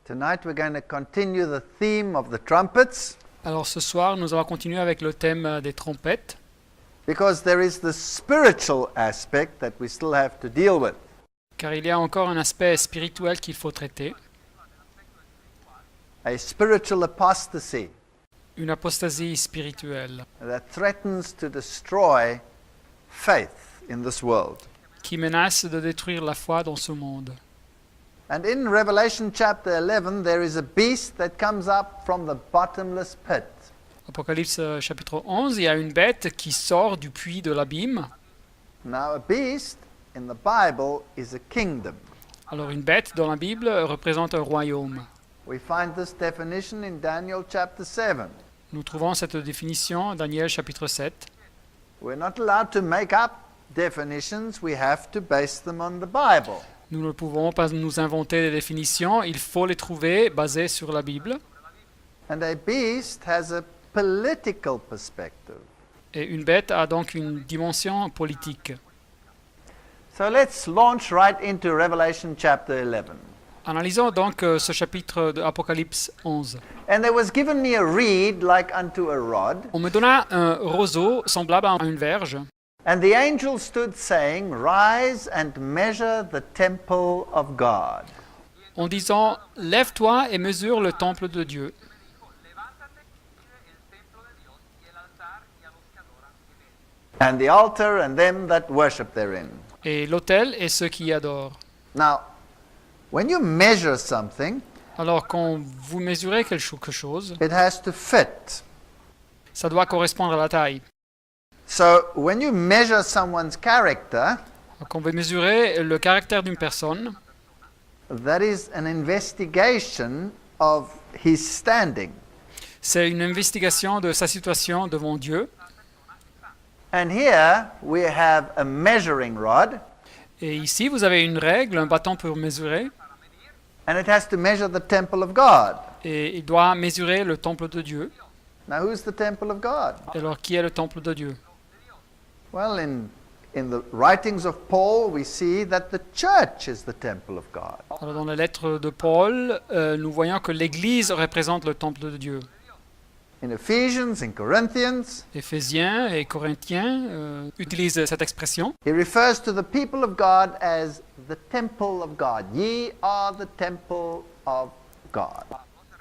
Tonight we're going to continue the theme of the trumpets Alors ce soir, nous allons continuer avec le thème des trompettes, because there is the spiritual aspect that we still have to deal with. car il y a encore un aspect spirituel qu'il faut traiter, A spiritual apostasy une apostasie spirituelle that threatens to destroy faith in this world. qui menace de détruire la foi dans ce monde. And in Revelation chapter 11, there is a beast that comes up from the bottomless pit. Apocalypse chapitre 11, il y a une bête qui sort du puits de l'abîme. Now, a beast in the Bible is a kingdom. Alors une bête dans la Bible représente un royaume. We find this definition in Daniel chapter 7. Nous trouvons cette définition dans Daniel chapitre 7. We're not allowed to make up definitions, we have to base them on the Bible. Nous ne pouvons pas nous inventer des définitions, il faut les trouver basées sur la Bible. And a beast has a political perspective. Et une bête a donc une dimension politique. So let's launch right into Revelation chapter 11. Analysons donc ce chapitre de Apocalypse 11. And there was given me a reed like unto a rod, On me donna un roseau semblable à une verge, and the angel stood saying, Rise and measure the temple of God. en disant « Lève-toi et mesure le temple de Dieu, And the altar and them that worship therein. et l'autel et ceux qui y adorent. » Now, when you measure something, Alors quand vous mesurez quelque chose, it has to fit. ça doit correspondre à la taille. So when you measure someone's character, Quand on veut mesurer le caractère d'une personne, that is an investigation of his standing. c'est une investigation de sa situation devant Dieu. And here we have a measuring rod, Et ici, vous avez une règle, un bâton pour mesurer, and it has to measure the temple of God. et il doit mesurer le temple de Dieu. Now, who's the temple of God? Et alors, qui est le temple de Dieu? Well, in the writings of Paul, we see that the church is the temple of God. Alors, dans les lettres de Paul, nous voyons que l'Église représente le temple de Dieu. In Ephesians, in Corinthians, Éphésiens et Corinthiens utilisent cette expression. he refers to the people of God as the temple of God. Ye are the temple of God.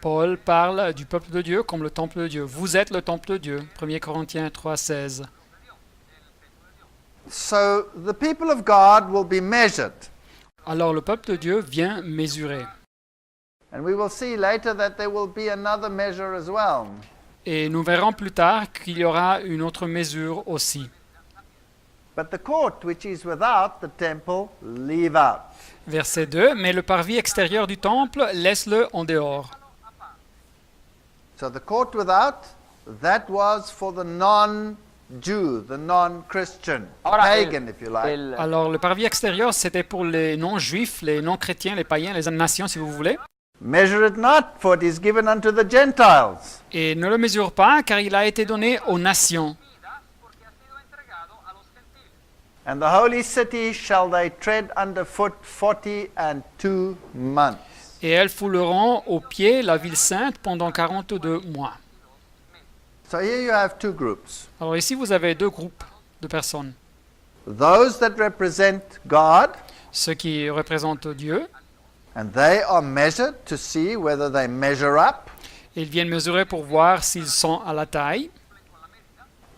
Paul parle du peuple de Dieu comme le temple de Dieu. Vous êtes le temple de Dieu. 1 Corinthiens 3,16. So the people of God will be measured. Alors, le peuple de Dieu vient mesurer. And we will see later that there will be another measure as well. Et nous verrons plus tard qu'il y aura une autre mesure aussi. But the court which is without the temple, leave out. Verset 2. Mais le parvis extérieur du temple, laisse-le en dehors. So the court without, that was for the non-Jew, the non-Christian, pagan if you like. Alors, le parvis extérieur, c'était pour les non-juifs, les non-chrétiens, les païens, les nations, si vous voulez. Measure it not, for it is given unto the Gentiles. Et ne le mesure pas, car il a été donné aux nations. And the holy city shall they tread underfoot 42 months. Et elles fouleront aux pieds la ville sainte pendant 42 mois. So here you have two groups. Alors ici, vous avez deux groupes de personnes. Those that represent God, Ceux qui représentent Dieu, and they are measured to see whether they measure up. ils viennent mesurer pour voir s'ils sont à la taille.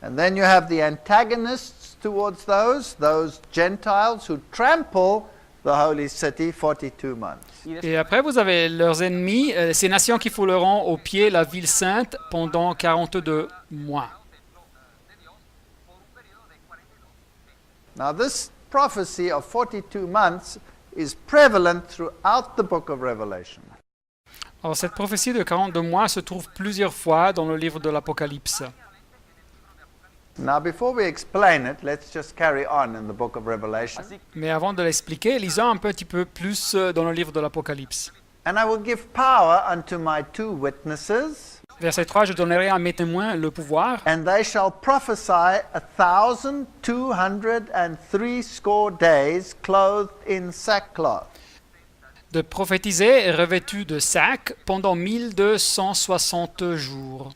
And then you have the antagonists towards those Gentiles who trample the holy city 42 months. Et après, vous avez leurs ennemis, ces nations qui fouleront aux pieds la ville sainte pendant 42 mois. Now this prophecy of 42 months is prevalent throughout the book of Revelation. Alors cette prophétie de 42 mois se trouve plusieurs fois dans le livre de l'Apocalypse. Now before we explain it, let's just carry on in the book of Revelation. Mais avant de l'expliquer, lisons un petit peu plus dans le livre de l'Apocalypse. And I will give power unto my two witnesses, Verset 3, je donnerai à mes témoins le pouvoir, and they shall prophesy 1,203 days clothed in sackcloth. de prophétiser revêtu de sac pendant 1260 jours.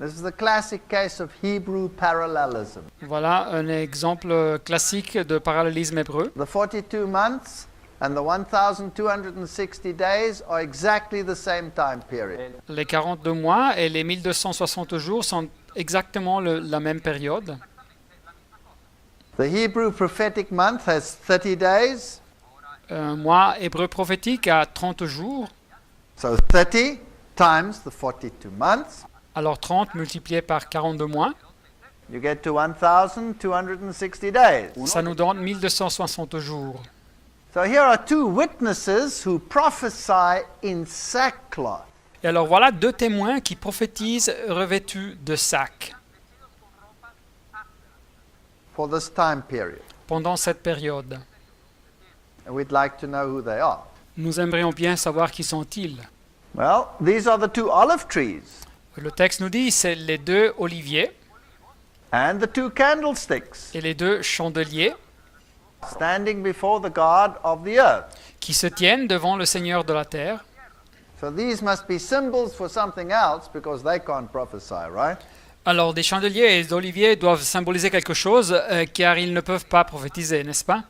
This is the classic case of Hebrew parallelism. Voilà un exemple classique de parallélisme hébreu. The 42 months and the 1260 days are exactly the same time period. Les 42 mois et les 1260 jours sont exactement la même période. The Hebrew prophetic month has 30 days, Un mois hébreu prophétique a 30 jours, so 30 times the 42 months, alors 30 multiplié par 42 mois, you get to 1260 days. ça nous donne 1260 jours. So here are two witnesses who prophesy in sackcloth. Et alors voilà deux témoins qui prophétisent revêtus de sac For this time period. pendant cette période. And we'd like to know who they are. Nous aimerions bien savoir qui sont-ils. Well, these are the two olive trees Le texte nous dit c'est les deux oliviers and the two candlesticks et les deux chandeliers standing before the God of the earth. qui se tiennent devant le Seigneur de la terre. So these must be symbols for something else because they can't prophesy, right? Alors des chandeliers et des oliviers doivent symboliser quelque chose car ils ne peuvent pas prophétiser, n'est-ce pas?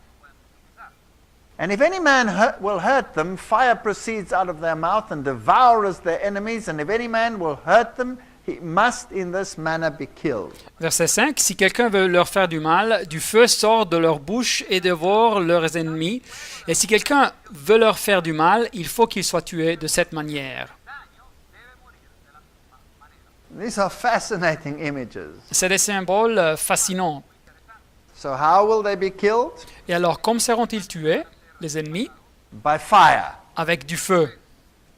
And if any man will hurt them, fire proceeds out of their mouth and devours their enemies. And if any man will hurt them, he must in this manner be killed. Verset 5. Si quelqu'un veut leur faire du mal, du feu sort de leur bouche et dévore leurs ennemis. Et si quelqu'un veut leur faire du mal, il faut qu'il soit tué de cette manière. These are fascinating images. C'est des symboles fascinants. So how will they be killed? Et alors, comment seront-ils tués, les ennemis? By fire. Avec du feu.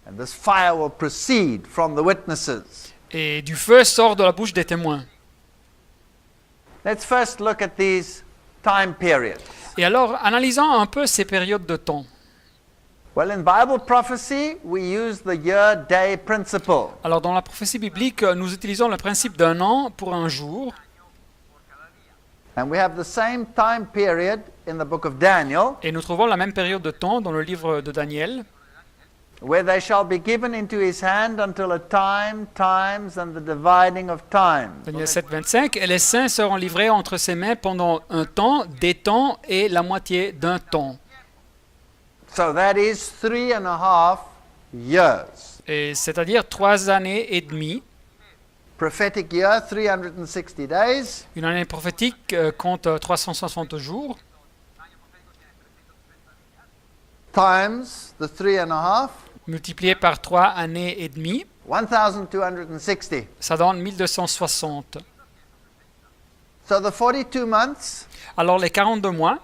And this fire will proceed from the witnesses. Et du feu sort de la bouche des témoins. Let's first look at these time periods. Et alors, analysons un peu ces périodes de temps. Well, in Bible prophecy, we use the year-day principle. Alors, dans la prophétie biblique, nous utilisons le principe d'un an pour un jour. And we have the same time period in the book of Daniel, Et nous trouvons la même période de temps dans le livre de Daniel, where they shall be given into his hand until a time, times, and the dividing of time. Daniel 7, 25. Et les saints seront livrés entre ses mains pendant un temps, des temps et la moitié d'un temps. So that is 3.5 years. Et c'est-à-dire 3 années et demie. Prophetic year, 360 days. Une année prophétique compte 360 jours, Times the 3.5, multiplié par 3 années et demie, 1260. ça donne 1260. So the 42 months, Alors les 42 mois,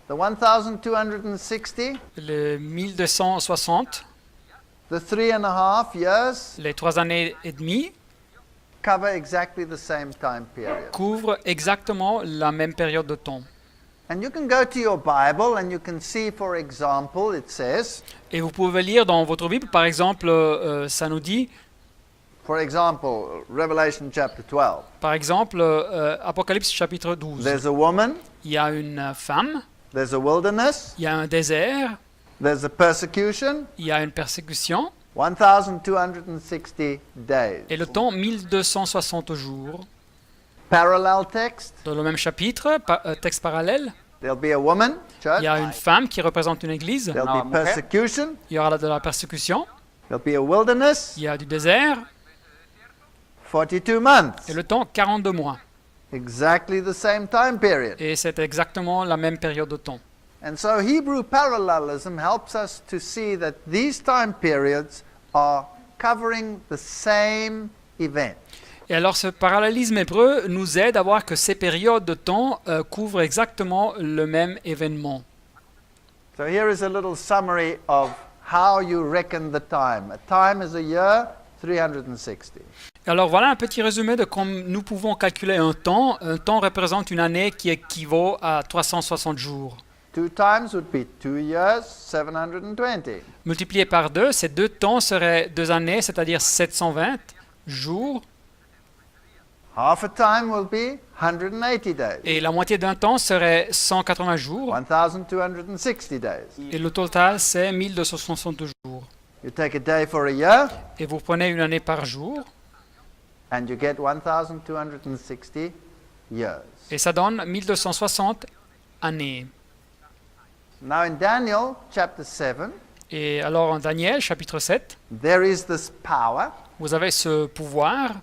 the 1260, les 1260, the 3.5 years les 3 années et demie, cover exactly the same time period. couvrent exactement la même période de temps. And you can go to your Bible and you can see, for example, it says, Et vous pouvez lire dans votre Bible, par exemple, ça nous dit, for example, Revelation chapter 12. par exemple, Apocalypse chapitre 12. There's a woman, Il y a une femme, there's a wilderness, il y a un désert, there's a persecution, il y a une persécution, 1260 days. et le temps 1260 jours. Parallel text, Dans le même chapitre, texte parallèle, there'll be a woman, church, il y a une femme qui représente une église, there'll be persecution, il y aura de la persécution, there'll be a wilderness, il y a du désert, 42 months, et le temps 42 mois. exactly the same time period. Et c'est exactement la même période de temps. And so Hebrew parallelism helps us to see that these time periods are covering the same event. Et alors ce parallélisme hébreu nous aide à voir que ces périodes de temps couvrent exactement le même événement. So here is a little summary of how you reckon the time. A time is a year, 360. Alors voilà un petit résumé de comment nous pouvons calculer un temps. Un temps représente une année qui équivaut à 360 jours. 2 times would be 2 years, 720. Multiplié par 2, ces deux temps seraient 2 années, c'est-à-dire 720 jours. Half a time will be 180 days. Et la moitié d'un temps serait 180 jours. 1260 days. Et le total, c'est 1262 jours. You take a day for a year, Et vous prenez une année par jour, and you get 1260 years. et ça donne 1260 années. Now in Daniel chapter 7, Et alors en Daniel, chapitre 7, there is this power vous avez ce pouvoir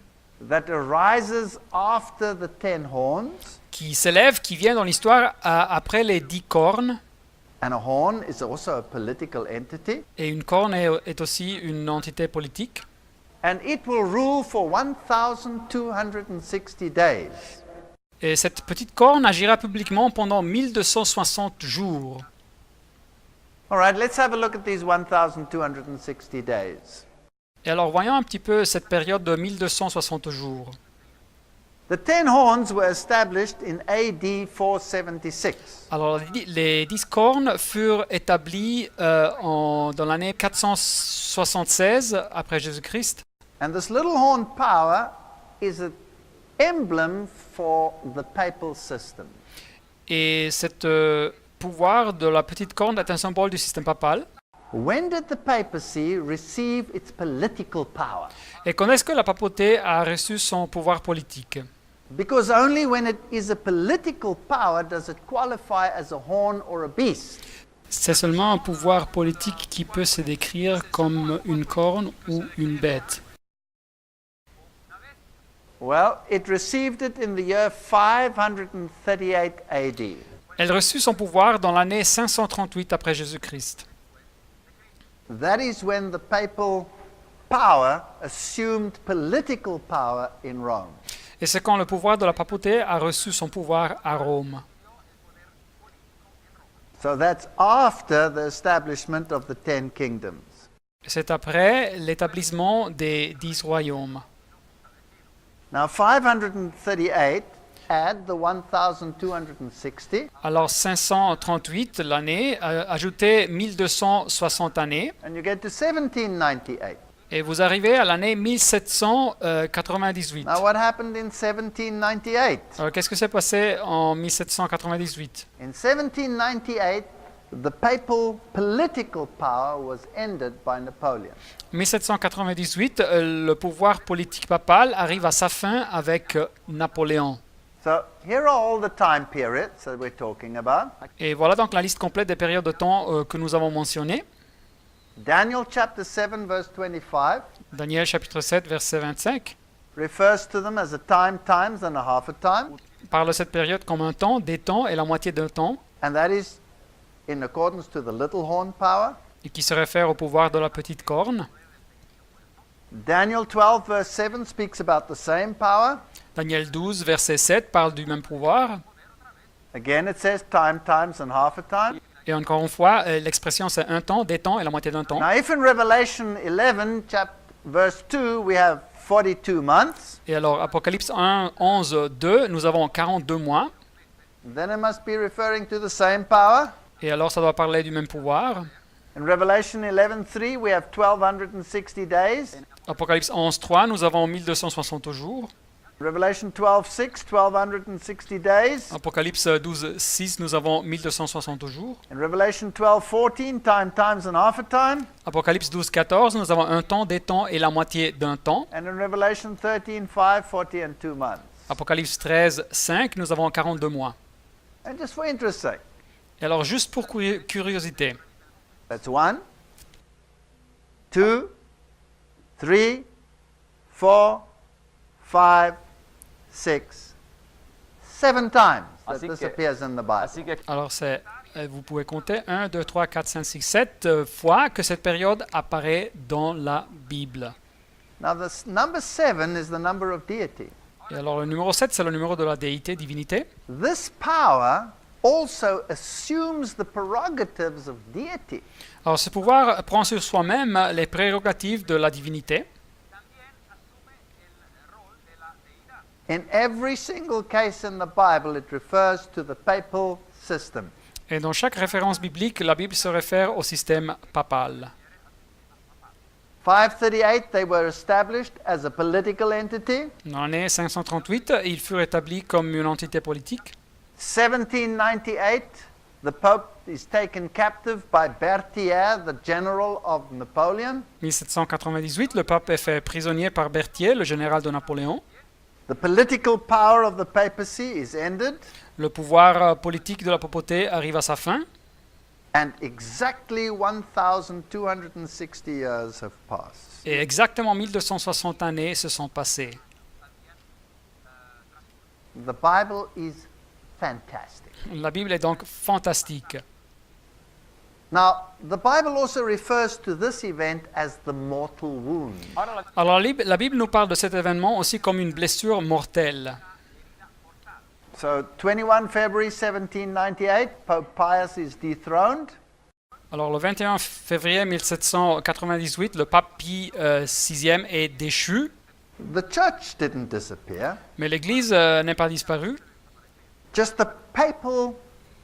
that arises after the 10 horns, qui s'élève, qui vient dans l'histoire après les 10 cornes. and a horn is also a political entity, Et une corne est aussi une entité politique. and it will rule for 1260 days. Et cette petite corne agira publiquement pendant 1260 jours. All right, let's have a look at these 1260 days. Et alors voyons un petit peu cette période de 1260 jours. The 10 horns were established in AD 476. Alors les 10 cornes furent établies dans l'année 476 après Jésus-Christ. And this little horn power is an emblem for the papal system. Et cet pouvoir de la petite corne est un symbole du système papal. When did the papacy receive its political power? Et quand est-ce que la papauté a reçu son pouvoir politique? Because only when it is a political power does it qualify as a horn or a beast. C'est seulement un pouvoir politique qui peut se décrire comme une corne ou une bête. Well, it received it in the year 538 AD. Elle reçut son pouvoir dans l'année 538 après Jésus-Christ. That is when the papal power assumed political power in Rome. Et c'est quand le pouvoir de la papauté a reçu son pouvoir à Rome. So that's after the establishment of the 10 kingdoms. C'est après l'établissement des 10 royaumes. Now 538, add the 1260, Alors 538 l'année, ajoutez 1260 années, and you get to 1798. et vous arrivez à l'année 1798. Now what happened in 1798? Alors qu'est-ce que s'est passé en 1798? In 1798, the papal political power was ended by Napoleon. 1798, le pouvoir politique papal arrive à sa fin avec Napoléon. So here are all the time periods that we're talking about. Et voilà donc la liste complète des périodes de temps que nous avons mentionnées. Daniel chapter 7 verse 25 Daniel chapitre 7 verset 25 refers to them as a time, times, and a half a time. parle de cette période comme un temps, des temps et la moitié d'un temps, And that is in accordance to the little horn power. et qui se réfère au pouvoir de la petite corne. Daniel 12 verse 7 speaks about the same power. Daniel 12 verset 7 parle du même pouvoir. Again, it says time, times, and half a time. Et encore une fois, l'expression c'est un temps, des temps et la moitié d'un temps. Now, if in Revelation 11, verse 2, we have 42 months, Et alors, Apocalypse 1, 11, 2, nous avons 42 mois. then it must be referring to the same power. Et alors, ça doit parler du même pouvoir. In Revelation 11:3, we have 1260 days. Apocalypse 11, 3, nous avons 1260 jours. Revelation 12:6, 1260 days. Apocalypse 12, 6, nous avons 1260 jours. In Revelation 12:14, time, times, and half a time. Apocalypse 12, 14, nous avons un temps, des temps et la moitié d'un temps. And in Revelation 13:5, 40 and 2 months. Apocalypse 13, 5, nous avons 42 mois. And just for interest sake, Et alors, juste pour curiosité, that's 1, 2, 3, 4, 5, 6, 7 times that Así this que- appears in the Bible. Así que alors vous pouvez compter 1, 2, 3, 4, 5, 6, 7 fois que cette période apparaît dans la Bible. Now, this number 7 is the number of deity. Et alors, le numéro 7, c'est le numéro de la déité, divinité. This power also assumes the prerogatives of deity. Alors, ce pouvoir prend sur soi-même les prérogatives de la divinité. In every single case in the Bible, it refers to the papal system. Et dans chaque référence biblique, la Bible se réfère au système papal. 538, they were established as a political entity. Dans l'année 538, ils furent établis comme une entité politique. 1798, the Pope is taken captive by Berthier, the general of Napoleon. 1798, le pape est fait prisonnier par Berthier, le général de Napoléon. The political power of the papacy is ended, Le pouvoir politique de la papauté arrive à sa fin. and exactly 1,260 years have passed. Et exactement 1260 années se sont passées. The Bible is fantastic. La Bible est donc fantastique. Now, the Bible also refers to this event as the mortal wound. Alors la Bible nous parle de cet événement aussi comme une blessure mortelle. So, 21 February 1798, Pope Pius is dethroned. Alors le 21 février 1798, le pape Pie VIe est déchu, The church didn't disappear, mais l'Église n'est pas disparue. just the papal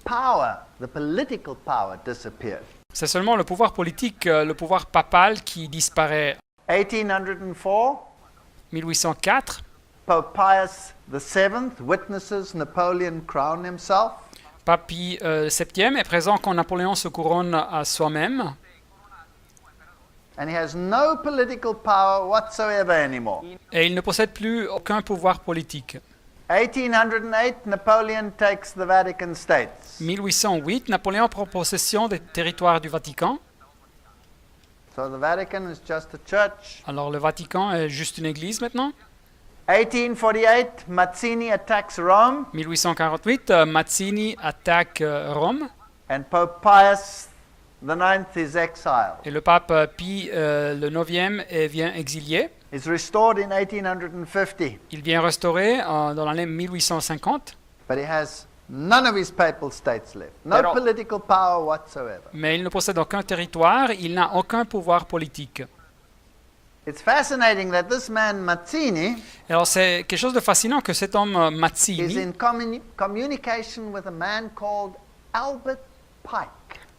power, the political power disappeared. C'est seulement le pouvoir politique, le pouvoir papal qui disparaît. 1804, 1804, Pope Pius VII witnesses Napoleon crown himself. pape Pie VII est présent quand Napoléon se couronne à soi-même. And he has no political power whatsoever anymore. Et il ne possède plus aucun pouvoir politique. 1808, Napoleon takes the Vatican States. 1808, Napoléon prend possession des territoires du Vatican. So the Vatican is just a church. Alors le Vatican est juste une église maintenant. 1848, Mazzini attacks Rome, 1848, Mazzini attaque Rome and Pope Pius IX is exiled. et le pape Pie le IXe vient exilié. Is restored in 1850, Il vient restaurer dans l'année 1850, but he has none of his papal states left. No Pero- political power whatsoever. mais il ne possède aucun territoire, il n'a aucun pouvoir politique. It's fascinating that this man Mazzini Alors c'est quelque chose de fascinant que cet homme is Mazzini in communication with a man called Albert Pike.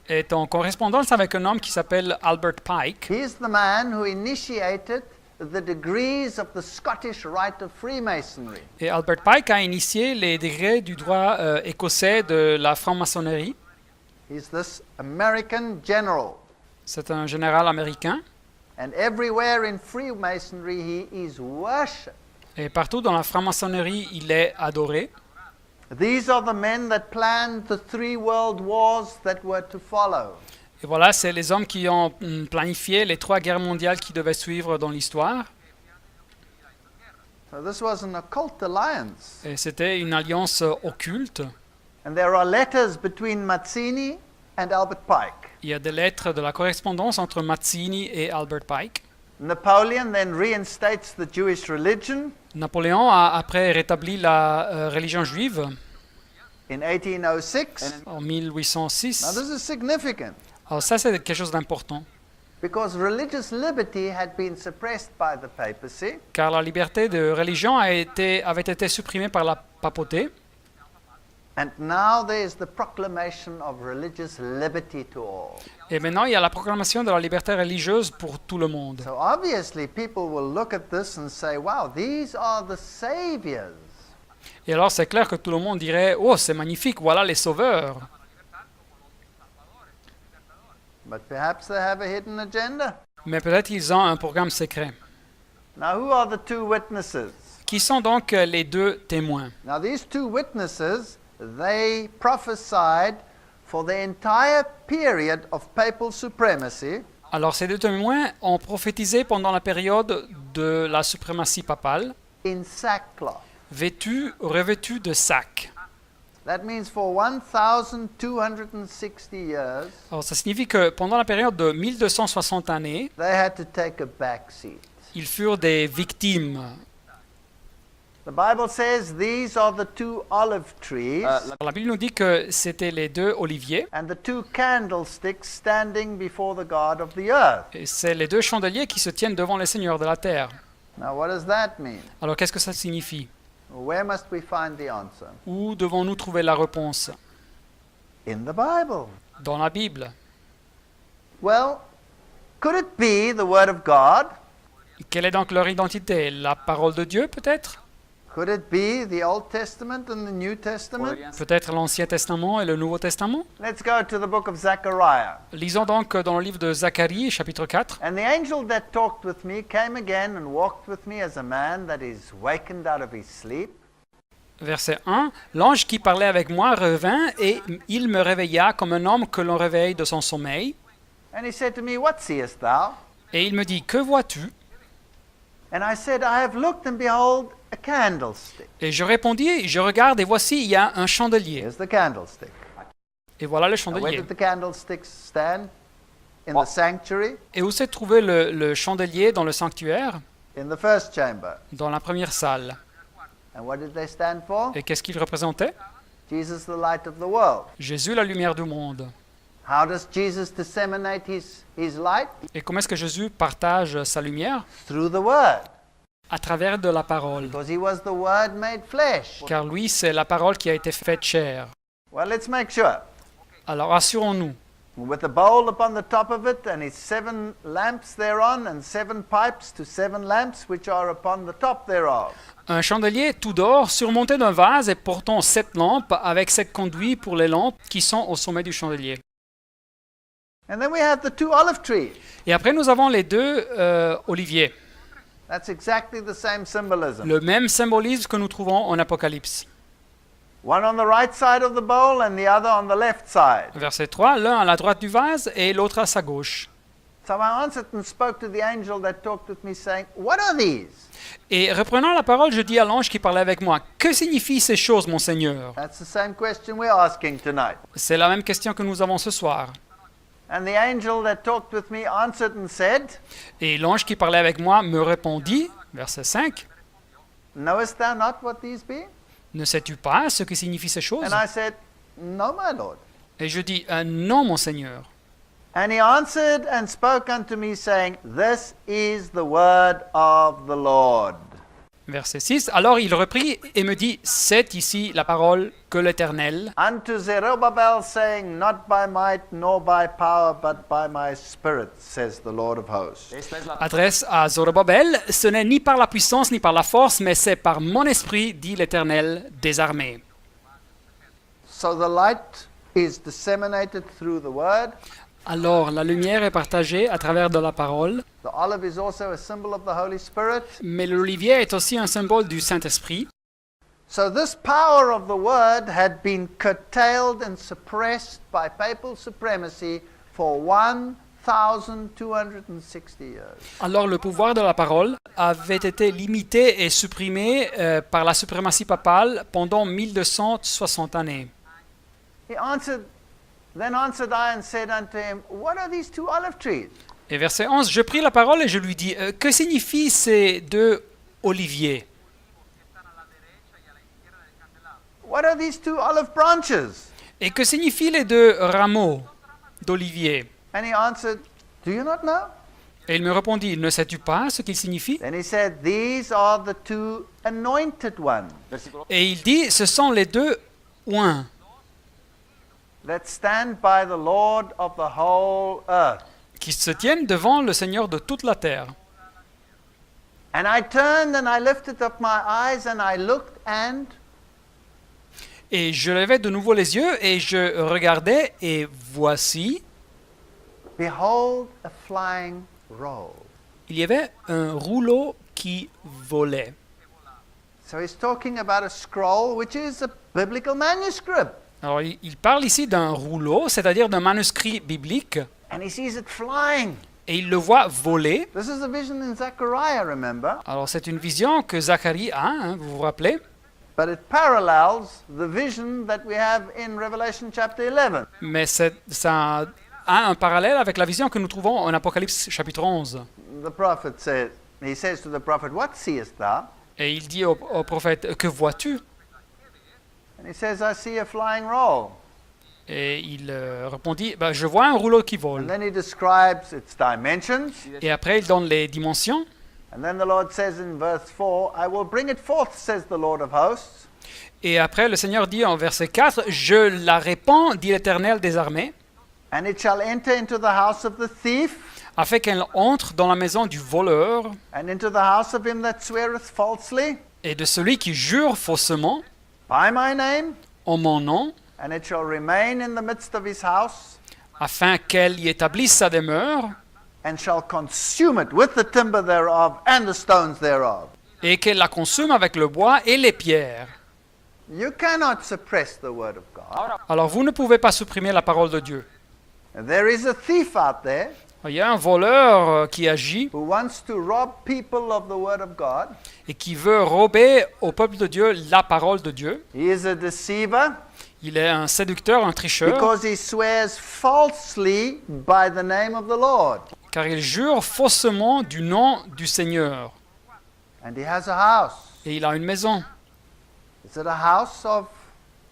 est en correspondance avec un homme qui s'appelle Albert Pike. He's the man who initiated the degrees of the Scottish Rite of Freemasonry. Et Albert Pike a initié les degrés du droit écossais de la franc-maçonnerie. He's this American general. C'est un général américain. And everywhere in Freemasonry he is worshipped. Et partout dans la franc-maçonnerie, il est adoré. These are the men that planned the 3 world wars that were to follow. Et voilà, c'est les hommes qui ont planifié les 3 guerres mondiales qui devaient suivre dans l'histoire. So this was an occult alliance. Et c'était une alliance occulte. And there are letters between Mazzini and Albert Pike. Il y a des lettres de la correspondance entre Mazzini et Albert Pike. Napoleon then reinstates the Jewish religion Napoléon a après rétabli la religion juive in 1806. en Now 1806. this is significant Alors ça, c'est quelque chose d'important, because religious liberty had been suppressed by the papacy. car la liberté de religion avait été supprimée par la papauté. And now there is the proclamation of religious liberty to all. Et maintenant, il y a la proclamation de la liberté religieuse pour tout le monde. So obviously people will look at this and say, wow, these are the saviors. Et alors, c'est clair que tout le monde dirait, oh, c'est magnifique, voilà les sauveurs. But perhaps they have a hidden agenda. Mais peut-être qu'ils ont un programme secret. Now who are the 2 witnesses? Qui sont donc les 2 témoins? Now these 2 witnesses, they prophesied for the entire period of papal supremacy. Alors, ces 2 témoins ont prophétisé pendant la période de la suprématie papale, In sackcloth. revêtus de sacs. That means for 1,260 years, Alors, ça signifie que pendant la période de 1260 années, they had to take a back seat. ils furent des victimes. The Bible says these are the 2 olive trees La Bible nous dit que c'était les 2 oliviers, and the 2 candlesticks standing before the God of the earth. et c'est les 2 chandeliers qui se tiennent devant les seigneurs de la terre. Now what does that mean? Alors, qu'est-ce que ça signifie? Where must we find the answer? Où devons-nous trouver la réponse? In the Bible. Dans la Bible. Well, Could it be the Word of God? Quelle est donc leur identité? La parole de Dieu, peut-être? Could it be the Old Testament and the New Testament? Peut-être l'Ancien Testament et le Nouveau Testament? Let's go to the book of Zechariah. Lisons donc dans le livre de Zacharie, chapitre 4. And the angel that talked with me came again and walked with me as a man that is wakened out of his sleep. Verset 1. L'ange qui parlait avec moi revint et il me réveilla comme un homme que l'on réveille de son sommeil. And he said to me, What seest thou? Et il me dit, que vois-tu? And I said, I have looked and behold a candlestick. Et je répondis, je regarde et voici, il y a un chandelier. Here's the candlestick. Et voilà le Now, where chandelier. did the candlestick stand? In the sanctuary? Et où s'est trouvé le chandelier dans le sanctuaire? In the first chamber. Dans la première salle. And what did they stand for? Et qu'est-ce qu'il représentait? Jesus, the light of the world. Jésus, la lumière du monde. How does Jesus disseminate his light? Et comment est-ce que Jésus partage sa lumière? Through the Word. À travers de la parole. Because he was the Word made flesh. Car lui, c'est la parole qui a été faite chair. Well, let's make sure. Alors assurons-nous. With a bowl upon the top of it, and its 7 lamps thereon, and 7 pipes to 7 lamps which are upon the top thereof. Un chandelier tout d'or surmonté d'un vase et portant 7 lampes avec 7 conduits pour les lampes qui sont au sommet du chandelier. And then we have the 2 olive trees. Et après, nous avons les 2 oliviers. That's exactly the same symbolism. Le même symbolisme que nous trouvons en Apocalypse. One on the right side of the bowl and the other on the left side. Verset 3, l'un à la droite du vase et l'autre à sa gauche. So I answered and spoke to the angel that talked with me, saying, What are these? Et reprenant la parole, je dis à l'ange qui parlait avec moi, que signifient ces choses, mon Seigneur? That's the same question we're asking tonight. C'est la même question que nous avons ce soir. And the angel that talked with me answered and said, Et l'ange qui parlait avec moi me répondit, verset 5, Knowest thou not what these be? ne sais-tu pas ce que signifient ces choses? And I said, No, my Lord. Et je dis, non, mon Seigneur. And he answered and spoke unto me, saying, This is the word of the Lord. Verset 6, alors il reprit et me dit, c'est ici la parole que l'Éternel Unto Zerubbabel, saying, Not by might nor by power, but by my spirit, says the Lord of hosts. adresse à Zorobabel, ce n'est ni par la puissance ni par la force, mais c'est par mon esprit, dit l'Éternel des armées. So the light is disseminated through the word. Alors la lumière est partagée à travers de la parole, The olive is also a symbol of the Holy Spirit. mais l'olivier est aussi un symbole du Saint-Esprit. So this power of the word had been curtailed and suppressed by papal supremacy for 1,260 years. Alors le pouvoir de la parole avait été limité et supprimé par la suprématie papale pendant 1260 années. Then answered I and said unto him, What are these 2 olive trees? Et verset 11, je pris la parole et je lui dis, que signifient ces 2 oliviers? What are these 2 olive branches? Et que signifient les 2 rameaux d'olivier? And he answered, Do you not know? Et il me répondit, ne sais-tu pas ce qu'ils signifient? Then he said, These are the 2 anointed ones Et il dit, ce sont les 2 oints that stand by the Lord of the whole earth. qui se tiennent devant le Seigneur de toute la terre. And I turned and I lifted up my eyes and I looked and Et je levai de nouveau les yeux et je regardais et voici, behold a flying roll. il y avait un rouleau qui volait. So he's talking about a scroll which is a biblical manuscript. Alors il parle ici d'un rouleau, c'est-à-dire d'un manuscrit biblique, And he sees it flying. et il le voit voler. This is a vision in Zechariah, remember? Alors c'est une vision que Zacharie a, hein, vous vous rappelez? But it parallels the vision that we have in Revelation chapter 11. Mais ça a un parallèle avec la vision que nous trouvons en Apocalypse chapitre 11. The prophet said, he says to the prophet, What seest thou? Et il dit au prophète, que vois-tu? And he says, I see a flying roll. Et il répondit, bah, je vois un rouleau qui And vole. then he describes its dimensions. Et après il donne les dimensions. And then the Lord says in verse 4, I will bring it forth, says the Lord of hosts. Et après le Seigneur dit en verset 4, je la répands, dit l'Éternel des armées. And it shall enter into the house of the thief, afin qu'elle entre dans la maison du voleur and into the house of him that sweareth falsely, et de celui qui jure faussement by my name, en mon nom, and it shall remain in the midst of his house, afin qu'elle y établisse sa demeure and shall consume it with the timber thereof and the stones thereof. et qu'elle la consume avec le bois et les pierres. You cannot suppress the word of God. Alors vous ne pouvez pas supprimer la parole de Dieu. There is a thief out there Il y a un voleur qui agit who wants to rob people of the word of God. et qui veut rober au peuple de Dieu la parole de Dieu. He is a deceiver Il est un séducteur, un tricheur, because he swears falsely by the name of the Lord. car il jure faussement du nom du Seigneur. And he has a house. Et il a une maison. Is it a house of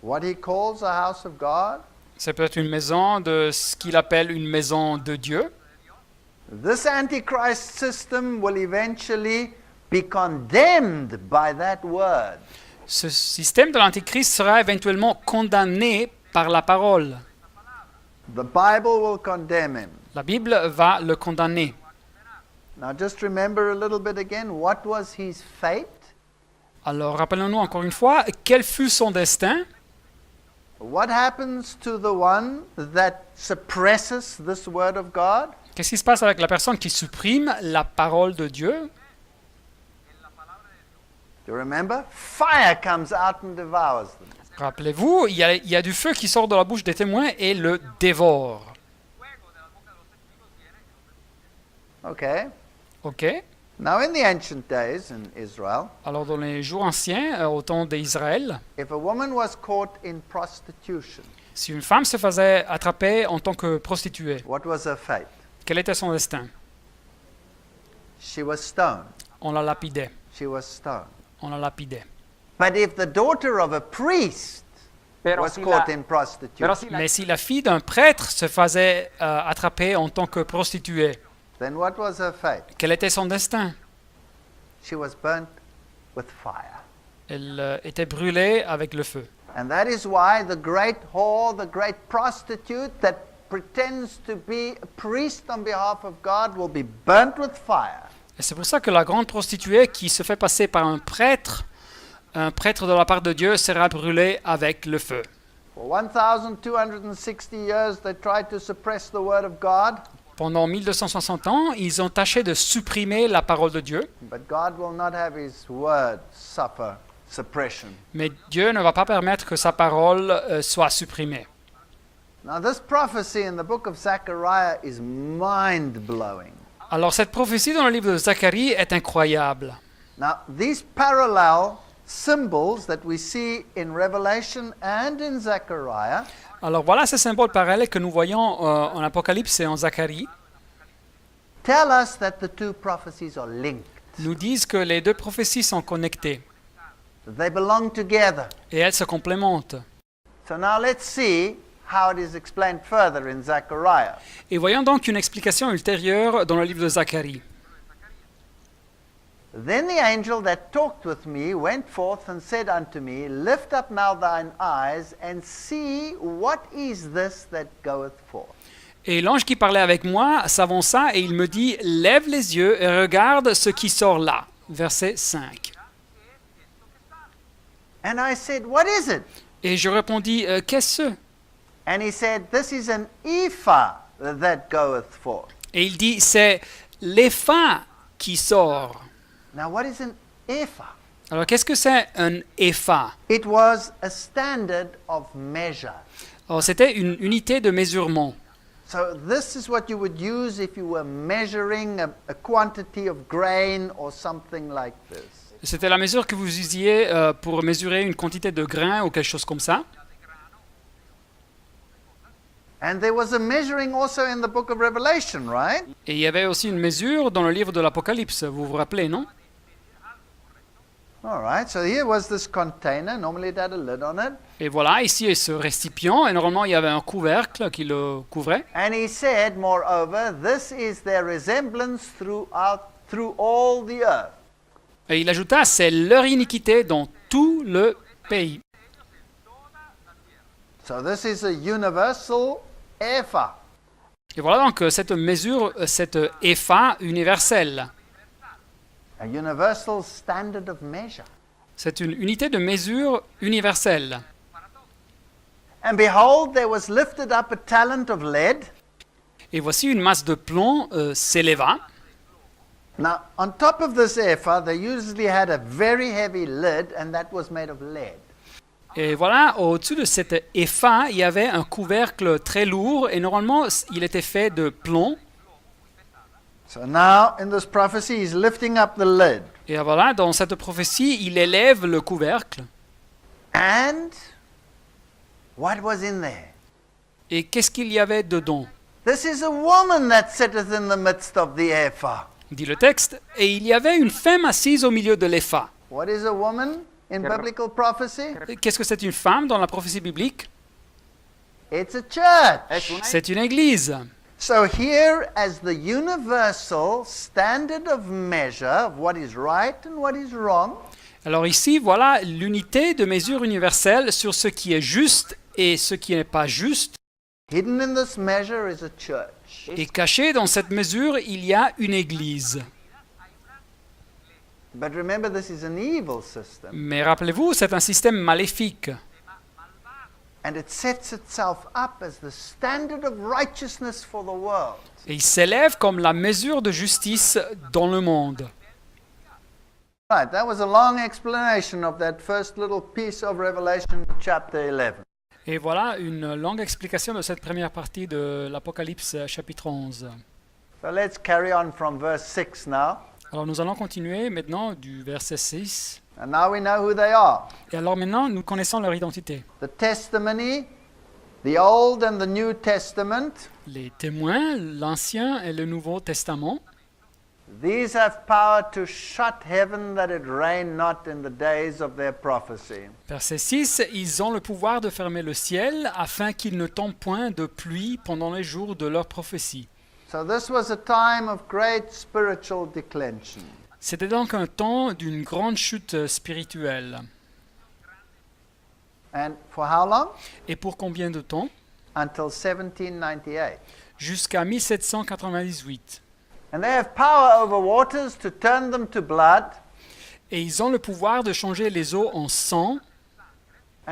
what he calls a house of God? C'est peut-être une maison de ce qu'il appelle une maison de Dieu. This Antichrist system will eventually be condemned by that word. Ce système de l'Antichrist sera éventuellement condamné par la parole. The Bible will condemn him. La Bible va le condamner. Now just remember a little bit again, what was his fate? Alors rappelons-nous encore une fois, quel fut son destin? What happens to the one that suppresses this word of God? Qu'est-ce qui se passe avec la personne qui supprime la parole de Dieu? Do you remember? Fire comes out and devours them. Rappelez-vous, il y a du feu qui sort de la bouche des témoins et le dévore. Okay. OK? Now in the ancient days in Israel, Alors dans les jours anciens, au temps d'Israël, if a woman was caught in prostitution, si une femme se faisait attraper en tant que prostituée, what was her fate? quel était son destin? She was stoned. On la lapidait. She was stoned. On la lapidait. But if the daughter of a priest was caught in prostitution, Mais si la fille d'un prêtre se faisait attraper en tant que prostituée, then what was her fate? quel était son destin? She was burnt with fire. Elle était brûlée avec le feu. And that is why the great whore, the great prostitute that pretends to be a priest on behalf of God will be burnt with fire. Et c'est pour ça que la grande prostituée qui se fait passer par un prêtre de la part de Dieu, sera brûlée avec le feu. For 1,260 years they tried to suppress the word of God, Pendant 1260 ans, ils ont tâché de supprimer la parole de Dieu, but God will not have his word suffer suppression. mais Dieu ne va pas permettre que sa parole soit supprimée. Now this prophecy in the book of Zechariah is mind-blowing. Alors cette prophétie dans le livre de Zacharie est incroyable. Now these parallel symbols that we see in Revelation and in Zechariah Alors voilà ces symboles parallèles que nous voyons en Apocalypse et en Zacharie, tell us that the two prophecies are linked. nous disent que les deux prophéties sont connectées They belong together. et elles se complémentent. So now let's see how it is explained further in Zechariah. Et voyons donc une explication ultérieure dans le livre de Zacharie. Then the angel that talked with me went forth and said unto me, Lift up now thine eyes, and see what is this that goeth forth. Et l'ange qui parlait avec moi s'avança et il me dit, lève les yeux et regarde ce qui sort là. Verset 5. And I said, What is it? Et je répondis, qu'est-ce? And he said, This is an ephah that goeth forth. Et il dit, c'est l'épha qui sort. Now what is an ephah? Alors qu'est-ce que c'est un épha? It was a standard of measure. Alors c'était une unité de mesurement. So this is what you would use if you were measuring a quantity of grain or something like this. C'était la mesure que vous usiez pour mesurer une quantité de grains ou quelque chose comme ça. And there was a measuring also in the book of Revelation, right? Et il y avait aussi une mesure dans le livre de l'Apocalypse, vous vous rappelez, non? All right, so here was this container. Normally it had a lid on it. Et voilà, ici est ce récipient, et normalement il y avait un couvercle qui le couvrait. And he said, moreover, this is their resemblance through all the earth. Et il ajouta, c'est leur iniquité dans tout le pays. So this is a universal ephah. Et voilà donc cette mesure, cette épha universelle. A universal standard of measure. C'est une unité de mesure universelle. And behold, there was lifted up a talent of lead. Et voici une masse de plomb s'éleva. Now, on top of this ephah, they usually had a very heavy lid, and that was made of lead. Et voilà, au-dessus de cette épha, il y avait un couvercle très lourd et normalement, il était fait de plomb. So now, in this prophecy, he's lifting up the lid. Et voilà, dans cette prophétie, il élève le couvercle. And what was in there? Et qu'est-ce qu'il y avait dedans? This is a woman that sitteth in the midst of the ephah. Dit le texte. Et il y avait une femme assise au milieu de l'épha. What is a woman in biblical prophecy? Qu'est-ce que c'est une femme dans la prophétie biblique? It's a church. C'est une église. So here, as the universal standard of measure of what is right and what is wrong, Alors ici, voilà l'unité de mesure universelle sur ce qui est juste et ce qui n'est pas juste. hidden in this measure is a church. Et caché dans cette mesure, il y a une église. But remember, this is an evil system, Mais rappelez-vous, c'est un système maléfique. and it sets itself up as the standard of righteousness for the world. Et il s'élève comme la mesure de justice dans le monde. Right, that was a long explanation of that first little piece of Revelation chapter 11. Et voilà une longue explication de cette première partie de l'Apocalypse chapitre 11. So let's carry on from verse 6 now. Alors nous allons continuer maintenant du verset 6. And now we know who they are. Et alors maintenant, nous connaissons leur identité. The testimony, the Old and the New Testament, Les témoins, l'Ancien et le Nouveau Testament, these have power to shut heaven that it rain not in the days of their prophecy. verset 6, ils ont le pouvoir de fermer le ciel afin qu'il ne tombe point de pluie pendant les jours de leur prophétie. So this was a time of great spiritual declension. C'était donc un temps d'une grande chute spirituelle. And for how long? Et pour combien de temps? Until 1798. Jusqu'à 1798. And they have power over waters to turn them to blood Et ils ont le pouvoir de changer les eaux en sang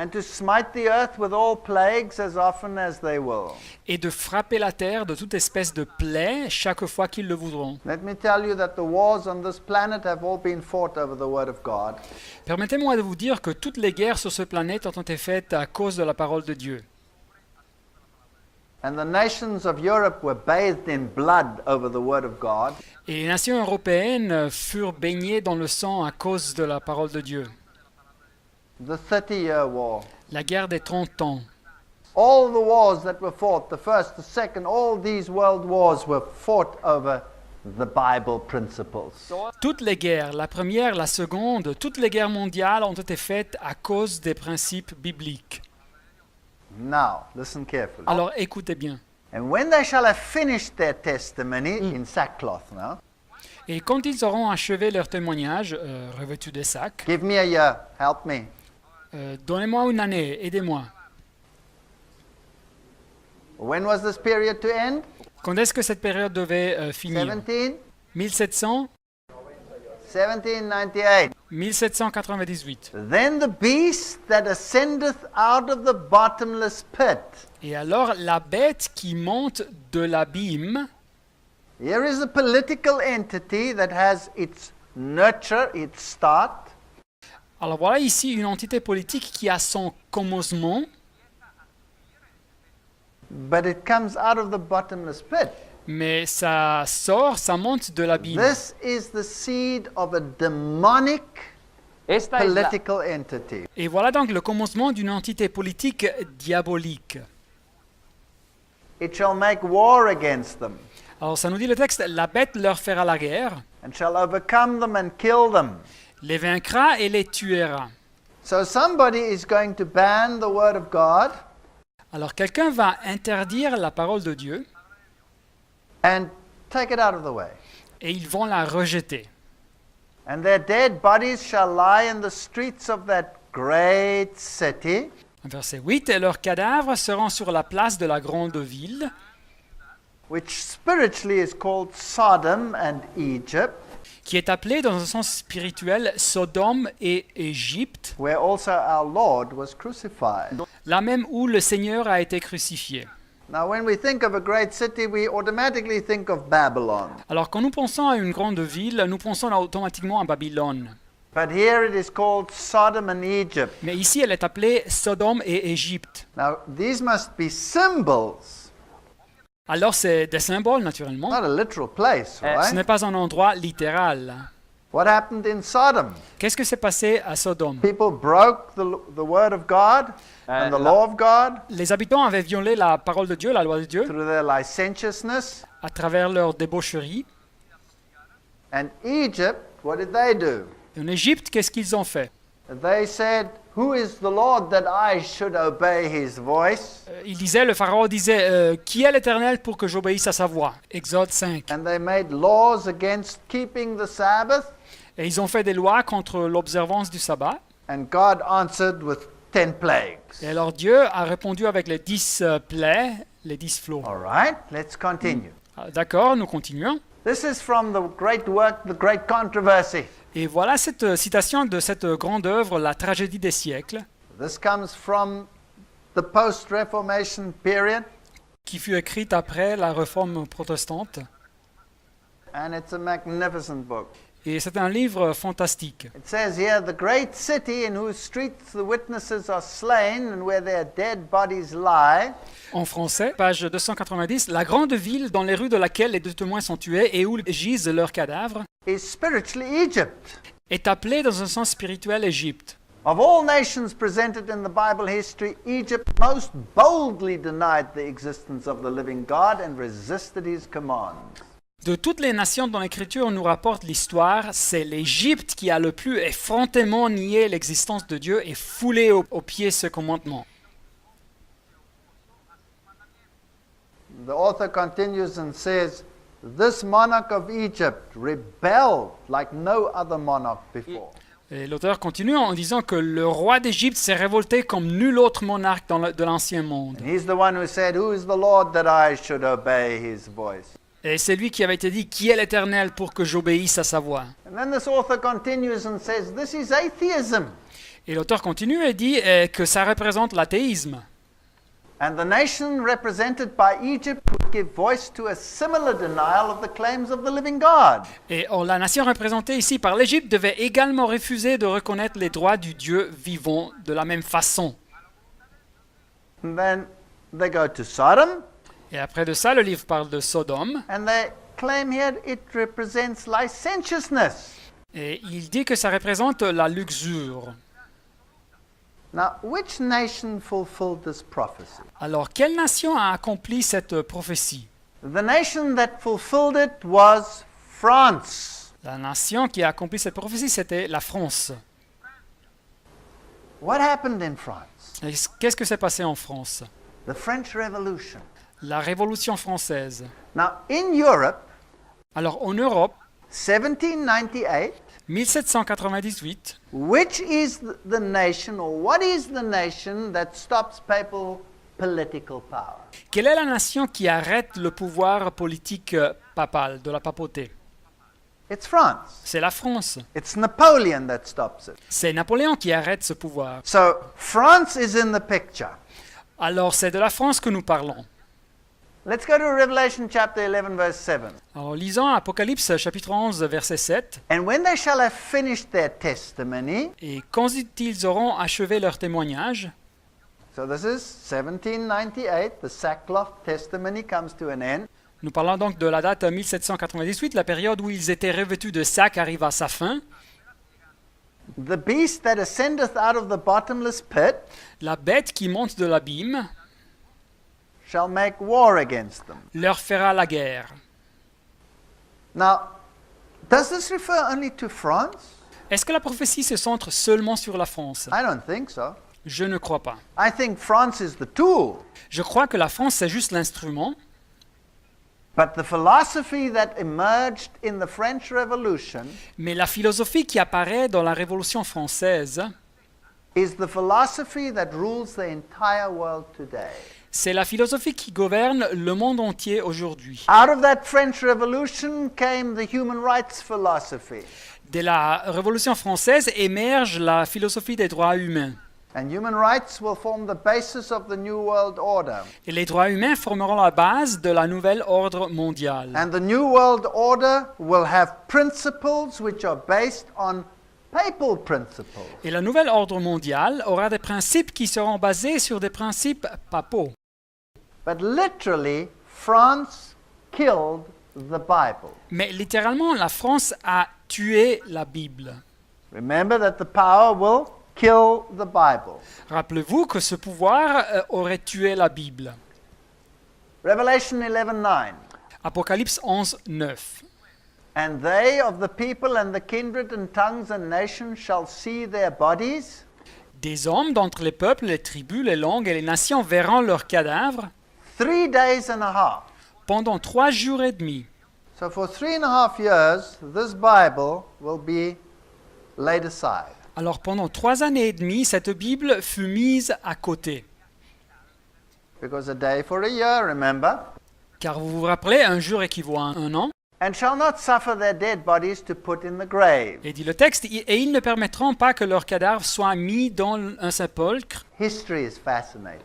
and to smite the earth with all plagues as often as they will. et de frapper la terre de toute espèce de plaie chaque fois qu'ils le voudront. Let me tell you that the wars on this planet have all been fought over the word of God. Permettez-moi de vous dire que toutes les guerres sur ce planète ont été faites à cause de la parole de Dieu. And the nations of Europe were bathed in blood over the word of God. Et les nations européennes furent baignées dans le sang à cause de la parole de Dieu. The 30-year war. La guerre des 30 ans. All the wars that were fought, the first, the second, all these world wars were fought over the Bible principles. Toutes les guerres, la première, la seconde, toutes les guerres mondiales ont été faites à cause des principes bibliques. Now, listen carefully. Alors écoutez bien. And when they shall have finished their testimony in sackcloth now, Et quand ils auront achevé leur témoignage, revêtus des sacs, give me a year, help me. donnez-moi une année, aidez-moi. When was this period to end? Quand est-ce que cette période devait finir? 1700, 1798. 1798. Then the beast that ascendeth out of the bottomless pit. Et alors la bête qui monte de l'abîme, Here is a political entity that has its nurture, its start, alors voilà ici une entité politique qui a son commencement, but it comes out of the bottomless pit. mais ça sort, ça monte de l'abîme. This is the seed of a demonic Esta es la, political entity. Et voilà donc le commencement d'une entité politique diabolique. It shall make war against them, Alors ça nous dit le texte, la bête leur fera la guerre, and shall overcome them and kill them. les vaincra et les tuera. So somebody is going to ban the word of God Alors quelqu'un va interdire la parole de Dieu and take it out of the way. et ils vont la rejeter. And their dead bodies shall lie in the streets of that great city, Verset 8, et leurs cadavres seront sur la place de la grande ville, which spiritually is called Sodom and Egypt, qui est appelé dans un sens spirituel Sodome et Égypte, where also our Lord was crucified. là même où le Seigneur a été crucifié. Now, when we think of a great city, we automatically think of Babylon. Alors quand nous pensons à une grande ville, nous pensons automatiquement à Babylone. But here it is called Sodom and Egypt. Mais ici, elle est appelée Sodome et Égypte. Now, these must be symbols, Alors c'est des symboles, naturellement. not a literal place, Ce right? n'est pas un endroit littéral. What happened in Sodom? Qu'est-ce que s'est passé à Sodome? People broke the word of God and the law of God Les habitants avaient violé la parole de Dieu, la loi de Dieu, through their licentiousness. à travers leur débaucherie. And Egypt, what did they do? Et en Égypte, qu'est-ce qu'ils ont fait? They said, "Who is the Lord that I should obey his voice?" Le pharaon disait, qui est l'Éternel pour que j'obéisse à sa voix? Exode 5. And they made laws against keeping the Sabbath. Et ils ont fait des lois contre l'observance du sabbat. And God answered with 10 plagues. Et alors Dieu a répondu avec les 10 plaies, les 10 flots. All right, let's continue. D'accord, nous continuons. This is from the great work, The Great Controversy. Et voilà cette citation de cette grande œuvre, La tragédie des siècles, This comes from the post-Reformation period, qui fut écrite après la réforme protestante. and it's a magnificent book. Et c'est un livre fantastique. It says here, "The great city in whose streets the witnesses are slain and where their dead bodies lie, En français, page 290, la grande ville dans les rues de laquelle les deux témoins sont tués et où gisent leurs cadavres is spiritually Egypt. est appelée dans un sens spirituel Égypte. Of all nations presented in the Bible history, Egypt most boldly denied the existence of the living God and resisted his commands." De toutes les nations dont l'Écriture nous rapporte l'histoire, c'est l'Égypte qui a le plus effrontément nié l'existence de Dieu et foulé aux pieds ce commandement. The author continues and says, "This monarch of Egypt rebelled like no other monarch before." Et l'auteur continue en disant que le roi d'Égypte s'est révolté comme nul autre monarque de l'Ancien monde. And he's the one who said, "Who is the Lord that I should obey his voice?" Et c'est lui qui avait été dit, qui est l'Éternel pour que j'obéisse à sa voix. And then this author continues and says, "This is atheism." Et l'auteur continue et dit que ça représente l'athéisme. And the nation represented by Egypt would give voice to a similar denial of the claims of the living God. Et la nation représentée ici par l'Égypte devait également refuser de reconnaître les droits du Dieu vivant de la même façon. And then they go to Sodom, Et après de ça, le livre parle de Sodome. and they claim here it represents licentiousness. Et il dit que ça représente la luxure. Now, which nation fulfilled this prophecy? Alors, quelle nation a accompli cette prophétie? The nation that fulfilled it was France. La nation qui a accompli cette prophétie, c'était la France. What happened in France? Et qu'est-ce que s'est passé en France? The French Revolution. La Révolution française. Now, in Europe, Alors, en Europe, 1798, 1798, which is the nation, or what is the nation that stops papal political power? quelle est la nation qui arrête le pouvoir politique papal, de la papauté? It's France. C'est la France. It's Napoleon that stops it. C'est Napoléon qui arrête ce pouvoir. So, France is in the picture. Alors, c'est de la France que nous parlons. Let's go to Revelation chapter 11, verse 7. Alors, lisons Apocalypse chapitre 11, verset 7. And when they shall have finished their testimony, Et quand ils auront achevé leur témoignage, so this is 1798, the sackcloth testimony comes to an end. nous parlons donc de la date 1798, la période où ils étaient revêtus de sac arrive à sa fin. The beast that ascendeth out of the bottomless pit La bête qui monte de l'abîme shall make war against them. leur fera la guerre. Now, does this refer only to France? Est-ce que la prophétie se centre seulement sur la France? I don't think so. Je ne crois pas. I think France is the tool. Je crois que la France, c'est juste l'instrument, But the philosophy that emerged in the French Revolution mais la philosophie qui apparaît dans la Révolution française, is the philosophy that rules the entire world today. C'est la philosophie qui gouverne le monde entier aujourd'hui. Out of that French Revolution came the human rights philosophy. Dès la Révolution française émerge la philosophie des droits humains. And human rights will form the basis of the New World Order. Et les droits humains formeront la base de la nouvelle ordre mondial. And the New World Order will have principles which are based on papal principles. Et la nouvelle ordre mondial aura des principes qui seront basés sur des principes papaux. But literally, France killed the Bible. Mais littéralement, la France a tué la Bible. Remember that the power will kill the Bible. Rappelez-vous que ce pouvoir aurait tué la Bible. Revelation 11:9. Apocalypse 11, 9. And they of the people and the kindred and tongues and nations shall see their bodies Des hommes d'entre les peuples, les tribus, les langues et les nations verront leurs cadavres 3 days and a half. pendant 3 jours et demi. So for 3.5 years, this Bible will be laid aside. Alors pendant 3 années et demie, cette Bible fut mise à côté. Because a day for a year, remember? Car vous vous rappelez, un jour équivaut à un an. And shall not suffer their dead bodies to put in the grave. Et dit le texte, et ils ne permettront pas que leurs cadavres soient mis dans un sépulcre. History is fascinating.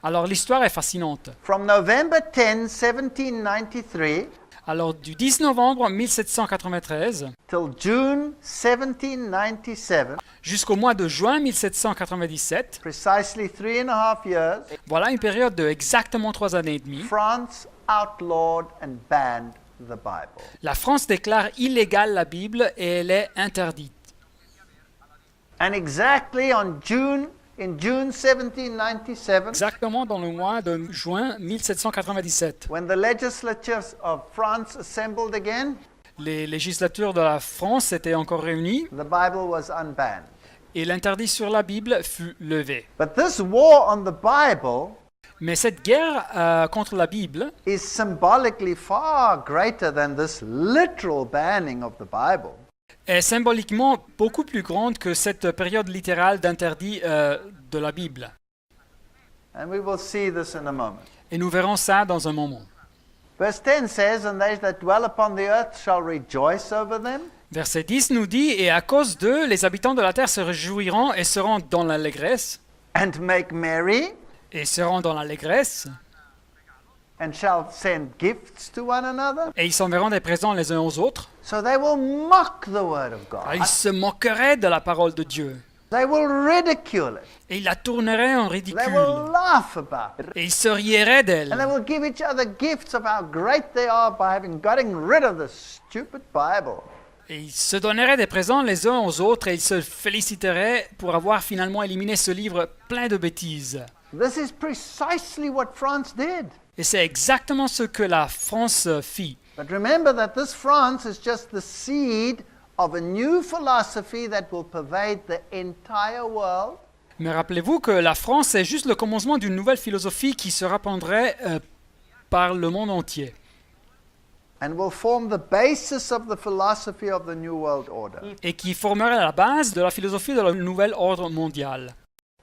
Alors l'histoire est fascinante. From November 10, 1793, Alors du 10 novembre 1793 till June 1797, jusqu'au mois de juin 1797, precisely 3.5 years, voilà une période de exactement 3 années et demie, France outlawed and banned the Bible. la France déclare illégale la Bible et elle est interdite. And exactly in June 1797, Exactement dans le mois de juin 1797, when the legislatures of France assembled again, les législatures de la France étaient encore réunies the Bible was unbanned. et l'interdit sur la Bible fut levé. But this war on the Bible Mais cette guerre contre la Bible is symbolically far greater than this literal banning of the Bible. est symboliquement beaucoup plus grande que cette période littérale d'interdit de la Bible. And we will see this in a moment. Et nous verrons ça dans un moment. Verse 10 says, And they that dwell upon the earth shall rejoice over them, Verset 10 nous dit, « Et à cause d'eux, les habitants de la terre se réjouiront et seront dans l'allégresse, and make merry, et seront dans l'allégresse, and shall send gifts to one another. et ils s'enverront des présents les uns aux autres. So they will mock the word of God. Ils se moqueraient de la parole de Dieu, They will ridicule it. et ils la tourneraient en They ridicule, will laugh about it. et ils se rieraient And they d'elle, will give each other gifts of how great they are by having gotten rid of this stupid Bible. et ils se donneraient des présents les uns aux autres, et ils se féliciteraient pour avoir finalement éliminé ce livre plein de bêtises. This is precisely what France did. Et c'est exactement ce que la France fit. But remember that this France is just the seed of a new philosophy that will pervade the entire world. Mais rappelez-vous que la France est juste le commencement d'une nouvelle philosophie qui se répandrait par le monde entier And will form the basis of the philosophy of the New World Order. et qui formerait la base de la philosophie de la nouvelle ordre mondial.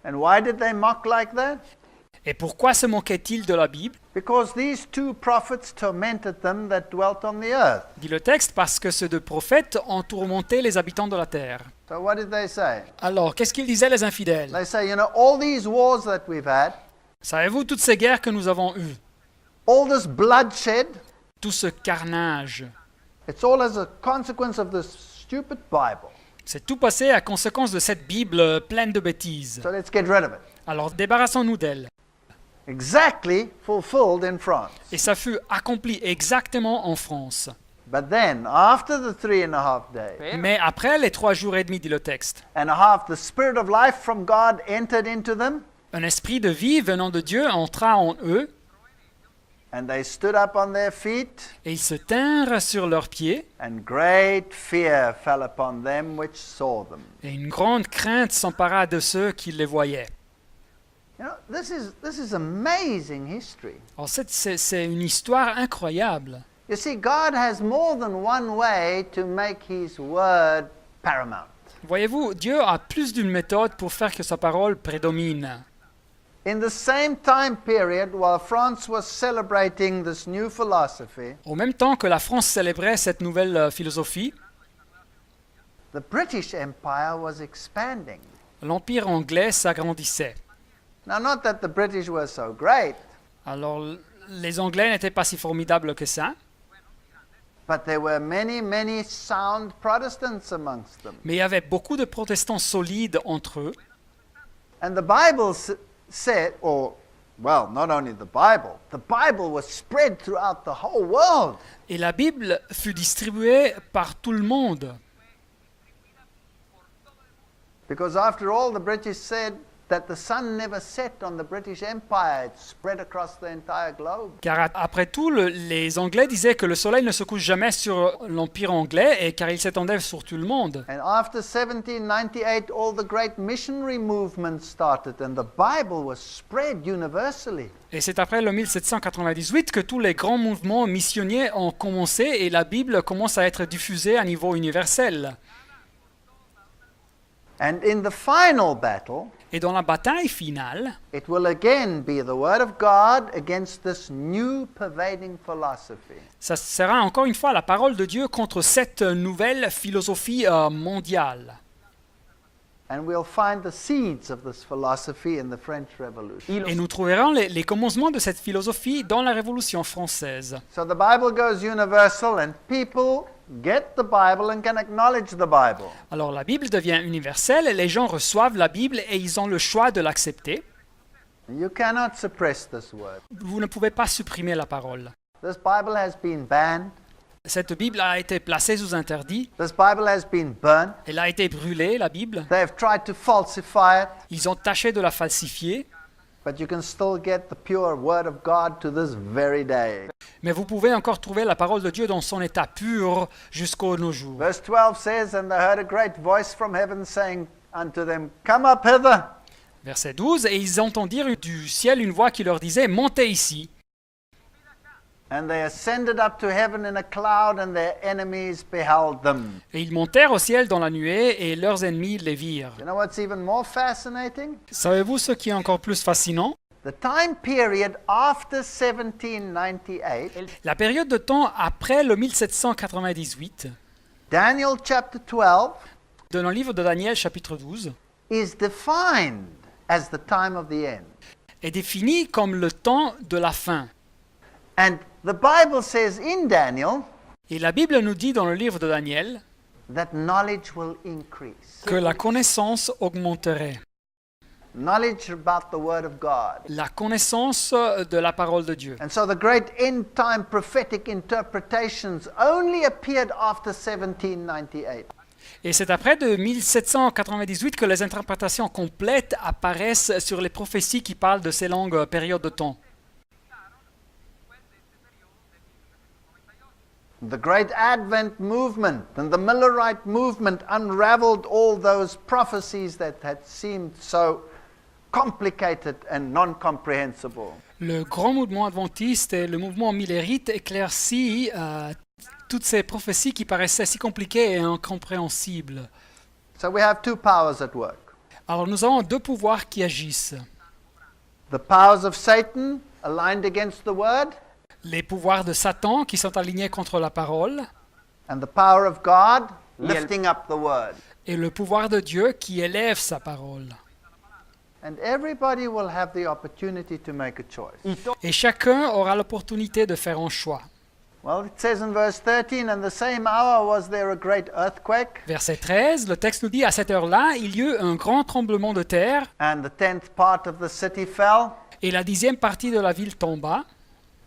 And why did they mock like that? Et pourquoi se moquait-il de la Bible? Because these two prophets tormented them that dwelt on the earth. Dit le texte, parce que ces deux prophètes ont tourmenté les habitants de la terre. So what did they say? Alors, qu'est-ce qu'ils disaient les infidèles? They say, all these wars that we've had, Savez-vous toutes ces guerres que nous avons eues? all this bloodshed, Tout ce carnage? it's all as a consequence of this stupid Bible. C'est tout passé à conséquence de cette Bible pleine de bêtises. So let's get rid of it. Alors, débarrassons-nous d'elle. Exactly fulfilled in France. Et ça fut accompli exactement en France. But then, after the 3.5 days, Mais après les 3 jours et demi, dit le texte, and a half, the Spirit of life from God entered into them, un esprit de vie venant de Dieu entra en eux, and they stood up on their feet, et ils se tinrent sur leurs pieds, and great fear fell upon them which saw them. et une grande crainte s'empara de ceux qui les voyaient. This is amazing history. Alors c'est une histoire incroyable. You see, God has more than one way to make His word paramount. Voyez-vous, Dieu a plus d'une méthode pour faire que sa parole prédomine. In the same time period, while France was celebrating this new philosophy, Au même temps que la France célébrait cette nouvelle philosophie, the British Empire was expanding. l'Empire anglais s'agrandissait. Now, not that the British were so great, Alors, les Anglais n'étaient pas si formidables que ça, but there were many, many sound Protestants amongst them. mais il y avait beaucoup de protestants solides entre eux. And the Bible said, or, well, not only the Bible was spread throughout the whole world. Et la Bible fut distribuée par tout le monde. Because after all, the British said that the sun never set on the British Empire. It spread across the entire globe. Car après tout, les Anglais disaient que le soleil ne se couche jamais sur l'Empire anglais, et car il s'étendait sur tout le monde. And after 1798, all the great missionary movements started, and the Bible was spread universally. Et c'est après le 1798 que tous les grands mouvements missionnaires ont commencé et la Bible commence à être diffusée à niveau universel. And in the final battle, Et dans la bataille finale, it will again be the Word of God against this new pervading philosophy. ça sera encore une fois la parole de Dieu contre cette nouvelle philosophie mondiale. And we'll find the seeds of this philosophy in the French Revolution. Et nous trouverons les commencements de cette philosophie dans la Révolution française. So the Bible goes universal, and people get the Bible and can acknowledge the Bible. Alors la Bible devient universelle, et les gens reçoivent la Bible et ils ont le choix de l'accepter. You cannot suppress this word. Vous ne pouvez pas supprimer la parole. This Bible has been banned. Cette Bible a été placée sous interdit. This Bible has been burnt. Elle a été brûlée, la Bible. They have tried to falsify it, Ils ont tâché de la falsifier. but you can still get the pure Word of God to this very day. Mais vous pouvez encore trouver la parole de Dieu dans son état pur jusqu'aux nos jours. Verse 12 says, And they heard a great voice from heaven saying unto them, Come up hither. Verset 12, et ils entendirent du ciel une voix qui leur disait, montez ici. And they ascended up to heaven in a cloud, and their enemies beheld them. Et ils montèrent au ciel dans la nuée, et leurs ennemis les virent. You know what's even more fascinating? Savez-vous ce qui est encore plus fascinant? The time period after 1798, La période de temps après le 1798, Daniel chapter 12, dans le livre de Daniel chapitre 12, is defined as the time of the end. est définie comme le temps de la fin. And the Bible says in Daniel Et la Bible nous dit dans le livre de Daniel that knowledge will increase. que la connaissance augmenterait. Knowledge about the Word of God. La connaissance de la parole de Dieu. And so the great end time prophetic interpretations only appeared after 1798. Et c'est après de 1798 que les interprétations complètes apparaissent sur les prophéties qui parlent de ces longues périodes de temps. The great Advent movement and the Millerite movement unraveled all those prophecies that had seemed so complicated and non-comprehensible. Le grand mouvement adventiste et le mouvement millérite éclaircit toutes ces prophéties qui paraissaient si compliquées et incompréhensibles. So we have two powers at work. Alors nous avons deux pouvoirs qui agissent. The powers of Satan aligned against the Word, Les pouvoirs de Satan qui sont alignés contre la parole and the power of God lifting up the Word. et le pouvoir de Dieu qui élève sa parole. And everybody will have the opportunity to make a choice. Et chacun aura l'opportunité de faire un choix. Well, it says in verse 13, And the same hour was there a great earthquake, Verset 13, le texte nous dit, à cette heure-là, il y eut un grand tremblement de terre, and the 10th part of the city fell. et la 10e partie de la ville tomba.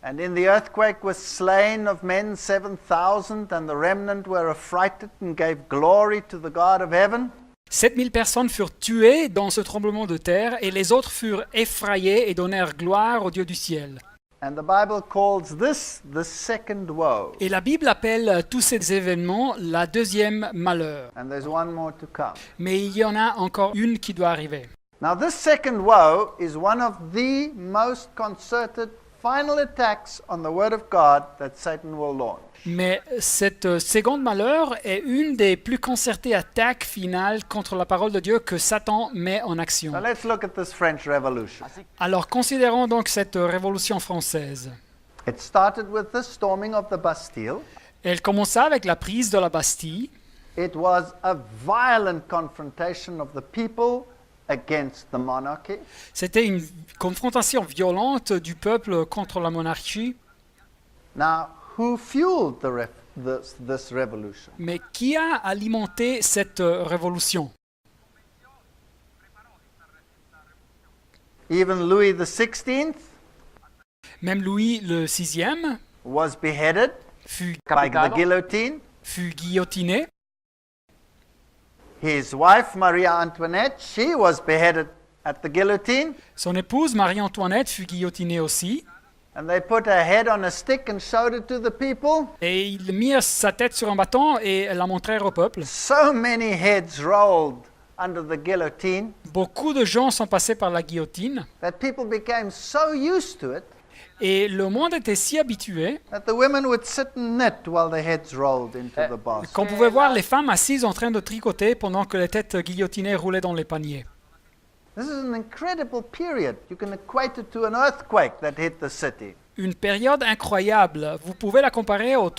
And in the earthquake was slain of men 7,000, and the remnant were affrighted and gave glory to the God of heaven. 7000 personnes furent tuées dans ce tremblement de terre, et les autres furent effrayés et donnèrent gloire au Dieu du ciel. And the Bible calls this the second woe. Et la Bible appelle tous ces événements la deuxième malheur. And there's one more to come. Mais il y en a encore une qui doit arriver. Now, this second woe is one of the most concerted final attacks on the Word of God that Satan will launch. Mais cette seconde malheur est une des plus concertées attaques finales contre la parole de Dieu que Satan met en action. So let's look at this French Revolution. Alors considérons donc cette révolution française. It started with the storming of the Bastille. Elle commença avec la prise de la Bastille. It was a violent confrontation of the people against the monarchy. C'était une confrontation violente du peuple contre la monarchie. Now, who fueled this revolution? Mais qui a alimenté cette révolution? Even Louis XVI Même Louis le VIe was beheaded fut by the guillotine. guillotiné. His wife, Maria Antoinette, she was beheaded at the guillotine. Son épouse Marie-Antoinette fut guillotinée aussi. And they put her head on a stick and showed it to the people. Et ils mirent sa tête sur un bâton et la montrèrent au peuple. So many heads rolled under the guillotine Beaucoup de gens sont passés par la guillotine that people became so used to it et le monde était si habitué that the women would sit and knit while the heads rolled into the basket. qu'on pouvait voir les femmes assises en train de tricoter pendant que les têtes guillotinées roulaient dans les paniers. This is an incredible period. You can equate it to an earthquake that hit the city. Une période incroyable. Vous pouvez la comparer au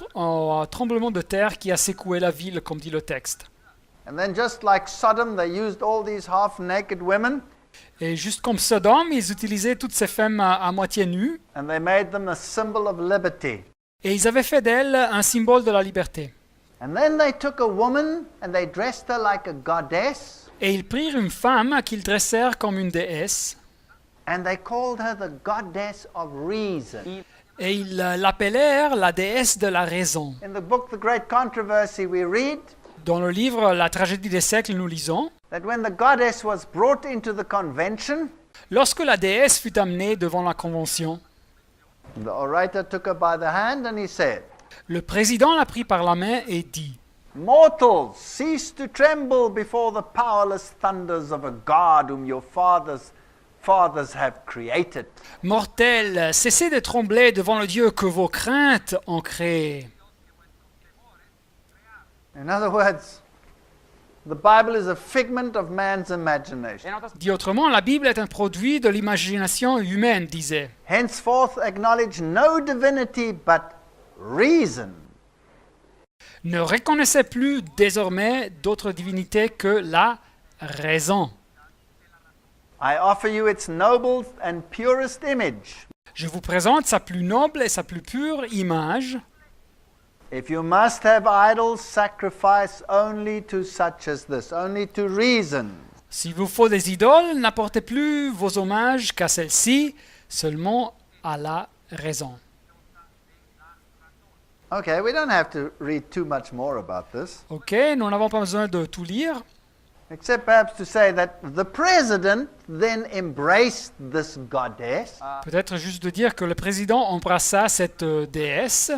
tremblement de terre qui a secoué la ville, comme dit le texte. And then just like Sodom, they used all these half-naked women Et juste comme Sodome, ils utilisaient toutes ces femmes à moitié nues and they made them a symbol of liberty. et ils avaient fait d'elles un symbole de la liberté. And then they took a woman and they dressed her like a goddess Et ils prirent une femme qu'ils dressèrent comme une déesse and they called her the goddess of reason. et ils l'appelèrent la déesse de la raison. In the book The Great Controversy, we read Dans le livre La tragédie des siècles, nous lisons that when the goddess was brought into the convention, lorsque la déesse fut amenée devant la convention, the orator took her by the hand and he said, le président la prit par la main et dit "Mortals, cease to tremble before the powerless thunders of a God whom your fathers have created." Mortels, cessez de trembler devant le Dieu que vos craintes ont créé. In other words, the Bible is a figment of man's imagination. Dit autrement, la Bible est un produit de l'imagination humaine, disait. Henceforth acknowledge no divinity but reason. Ne reconnaissez plus désormais d'autre divinité que la raison. I offer you its noble and purest image. Je vous présente sa plus noble et sa plus pure image. If you must have idols, sacrifice only to such as this, only to reason. S'il vous faut des idoles, n'apportez plus vos hommages qu'à celle-ci, seulement à la raison. Okay, we don't have to read too much more about this, Ok, nous n'avons pas besoin de tout lire, except perhaps to say that the president then embraced this goddess, peut-être juste de dire que le président embrassa cette déesse,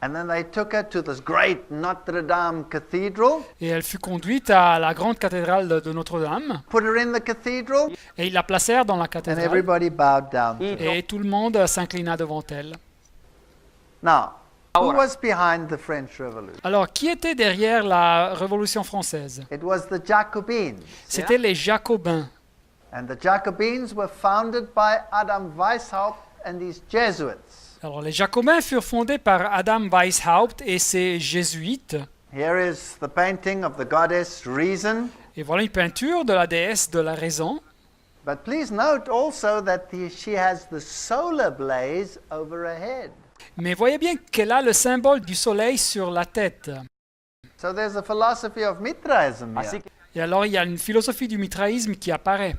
and then they took her to this great Notre Dame cathedral, et elle fut conduite à la grande cathédrale de Notre-Dame, put her in the cathedral, et ils la placèrent dans la and cathédrale, everybody bowed down to her. et tout le monde s'inclina devant elle. Now, who was behind the French Revolution? Alors, qui était derrière la Révolution française? It was the Jacobins. C'était les Jacobins. And the Jacobins were founded by Adam Weishaupt and his Jesuits. Alors, les Jacobins furent fondés par Adam Weishaupt et ses jésuites. Here is the painting of the goddess Reason. Et voilà une peinture de la déesse de la raison. But please note also that she has the solar blaze over her head. Mais voyez bien qu'elle a le symbole du soleil sur la tête. So there's a philosophy of Mithraism here. Et alors, il y a une philosophie du mitraïsme qui apparaît.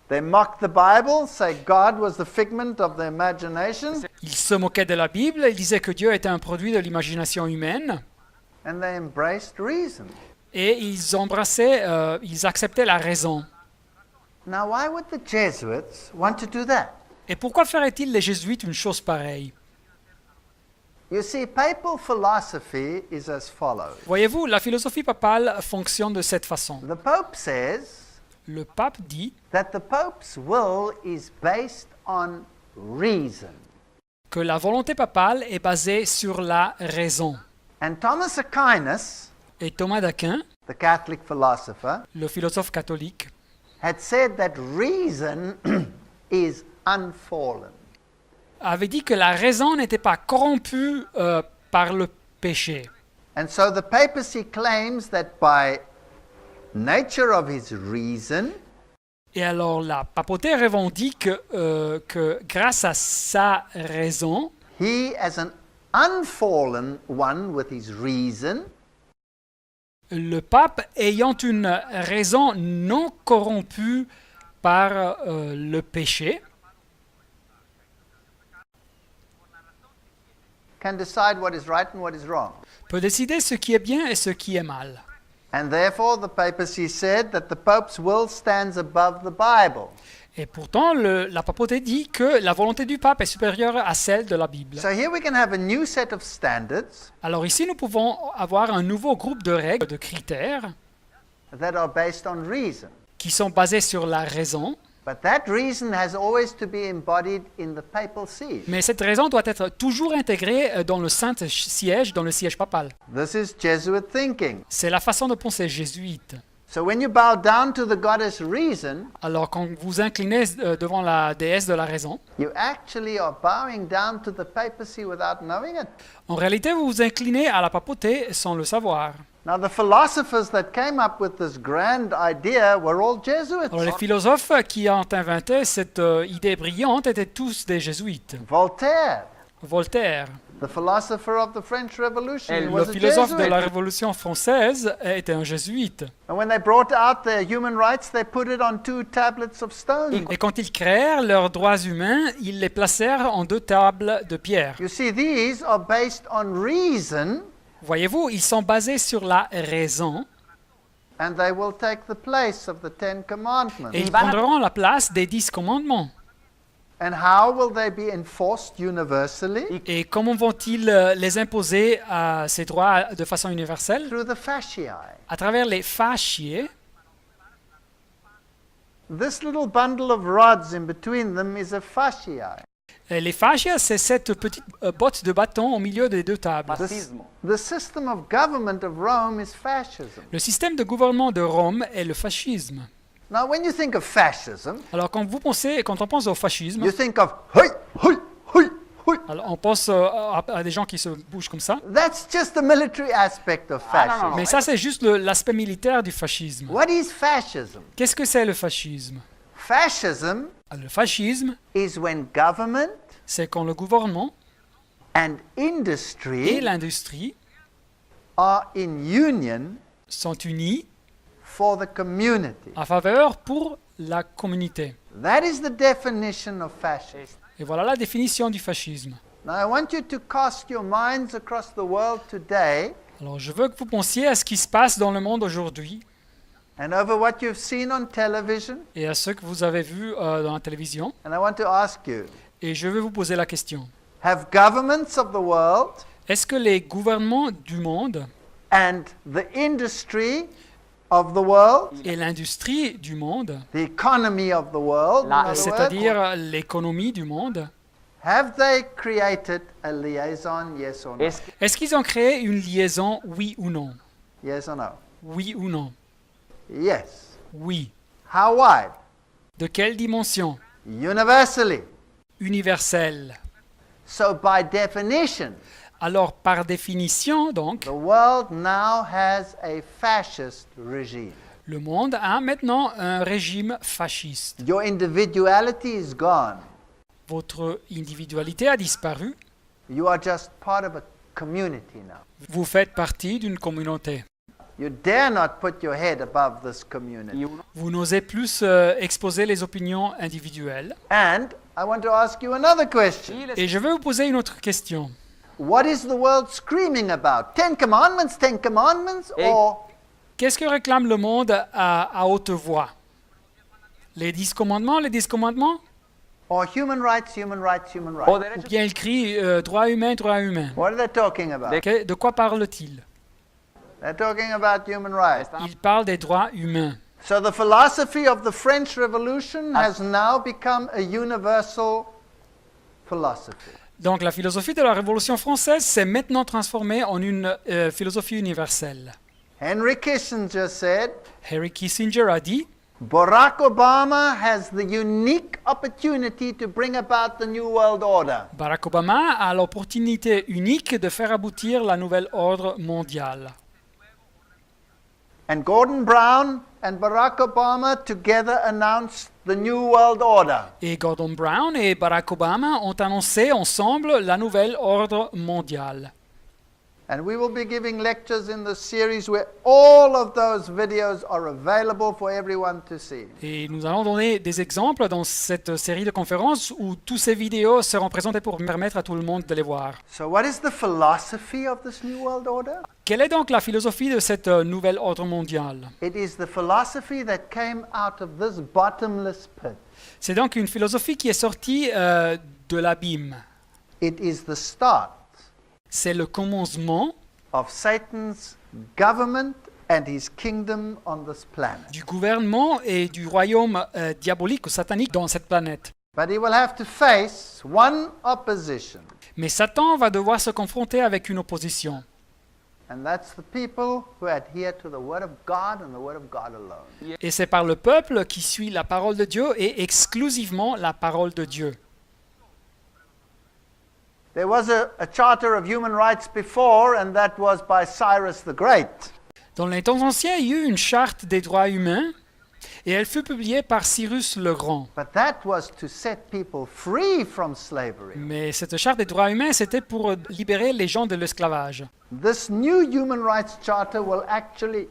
They mock the Bible, say God was the figment of the imagination, Ils se moquaient de la Bible, ils disaient que Dieu était un produit de l'imagination humaine. and they embraced reason. Et ils acceptaient la raison. Now, why would the Jesuits want to do that? Et pourquoi feraient-ils les jésuites une chose pareille? You see, papal philosophy is as follows. Voyez-vous, la philosophie papale fonctionne de cette façon. The Pope says Le pape dit that the Pope's will is based on reason. que la volonté papale est basée sur la raison. And Thomas Aquinas, Et Thomas d'Aquin, the Catholic philosopher, le philosophe catholique, had said that reason is unfallen. avait dit que la raison n'était pas corrompue par le péché. And so the papacy claims that by nature of his reason, Et alors la papauté revendique que grâce à sa raison, he, as an unfallen one with his reason, le pape ayant une raison non corrompue par le péché, can decide what is right and what is wrong. peut décider ce qui est bien et ce qui est mal. And therefore the papacy said that the Pope's will stands above the Bible. Et pourtant, la papauté dit que la volonté du pape est supérieure à celle de la Bible. So here we can have a new set of standards Alors ici, nous pouvons avoir un nouveau groupe de règles, de critères, that are based on reason. qui sont basés sur la raison. But that reason has always to be embodied in the papal see. Mais cette raison doit être toujours intégrée dans le Saint-Siège, dans le siège papal. This is Jesuit thinking. C'est la façon de penser jésuite. So when you bow down to the goddess reason, Alors quand vous inclinez devant la déesse de la raison, you actually are bowing down to the papacy without knowing it. en réalité vous vous inclinez à la papauté sans le savoir. Now the philosophers that came up with this grand idea were all Jesuits. Alors les philosophes qui ont inventé cette idée brillante étaient tous des jésuites. Voltaire, Voltaire, the philosopher of the French Revolution, he le was a philosophe de la Jesuit. Révolution française, était un jésuite. And when they brought out their human rights, they put it on 2 tablets of stone. Et quand ils créèrent leurs droits humains, ils les placèrent en 2 tables de pierre. You see, these are based on reason, Voyez-vous, ils sont basés sur la raison and they will take the place of the 10 commandments. et ils prendront la place des 10 commandements. And how will they be enforced universally? Et comment vont-ils les imposer à ces droits de façon universelle? Through the fasciae. À travers les fasciés. This little bundle of rods in between them is a fasciae. Et les fascias, c'est cette petite botte de bâton au milieu des 2 tables. The system of government of Rome is fascism. Le système de gouvernement de Rome est le fascisme. Now, when you think of fascism, Alors quand on pense au fascisme, you think of hoi, hoi, hoi, hoi. alors on pense à des gens qui se bougent comme ça. That's just the military aspect of fascism. Mais ça, c'est juste l'aspect militaire du fascisme. What is fascism? Qu'est-ce que c'est le fascisme? Fascism Le fascisme, is when government c'est quand le gouvernement and et industry l'industrie are in union sont unis for the community. en faveur pour la communauté. That is the definition of fascism. Et voilà la définition du fascisme. Now, I want you to cast your minds across the world today Alors je veux que vous pensiez à ce qui se passe dans le monde aujourd'hui and over what you've seen on television, et à ce que vous avez vu dans la télévision. and I want to ask you, Et je vais vous poser la question. have governments of the world Est-ce que les gouvernements du monde and the industry of the world, et l'industrie du monde, the economy of the world, in other words, c'est-à-dire l'économie du monde, have they created a liaison, yes or no? est-ce qu'ils ont créé une liaison, oui ou non? Yes or no? Oui ou non? Yes. Oui. How wide? De quelle dimension? Universally. Universelle. So by definition, Alors, par définition, donc, the world now has a fascist regime. le monde a maintenant un régime fasciste. Your individuality is gone. Votre individualité a disparu. You are just part of a community now. Vous faites partie d'une communauté. You dare not put your head above this community. Vous n'osez plus exposer les opinions individuelles. And I want to ask you another question. Et je vais vous poser une autre question. What is the world screaming about? 10 commandments, or Qu'est-ce que réclame le monde à haute voix? Les 10 commandements, les 10 commandements? or human rights, human rights, human rights? Ou bien il crie droit humain, droit humain. What are they talking about? De quoi parle-t-il? They're talking about human rights. Il parle des droits humains. So the philosophy of the French Revolution has now become a universal philosophy. Donc la philosophie de la Révolution française s'est maintenant transformée en une philosophie universelle. Henry Kissinger said, Henry Kissinger a dit, Barack Obama has the unique opportunity to bring about the New World Order. Barack Obama a l'opportunité unique de faire aboutir la nouvelle ordre mondiale. And Gordon Brown and Barack Obama together announced the New World Order. Et Gordon Brown et Barack Obama ont annoncé ensemble la nouvelle ordre mondiale. And we will be giving lectures in this series where all of those videos are available for everyone to see. Et nous allons donner des exemples dans cette série de conférences où toutes ces vidéos seront présentées pour permettre à tout le monde de les voir. So what is the philosophy of this New World Order? Quelle est donc la philosophie de cette nouvelle ordre mondiale? It is the philosophy that came out of this bottomless pit. C'est donc une philosophie qui est sortie de l'abîme. It is the start C'est le commencement of Satan's government and his kingdom on this planet. du gouvernement et du royaume diabolique ou satanique dans cette planète. But he will have to face one opposition, Mais Satan va devoir se confronter avec une opposition. and that's the people who adhere to the Word of God and the Word of God alone. Et c'est par le peuple qui suit la parole de Dieu et exclusivement la parole de Dieu. There was a charter of human rights before, and that was by Cyrus the Great. Dans les temps anciens, il y eut une charte des droits humains et elle fut publiée par Cyrus le Grand. But that was to set people free from slavery. Mais cette charte des droits humains, c'était pour libérer les gens de l'esclavage. This new human rights charter will actually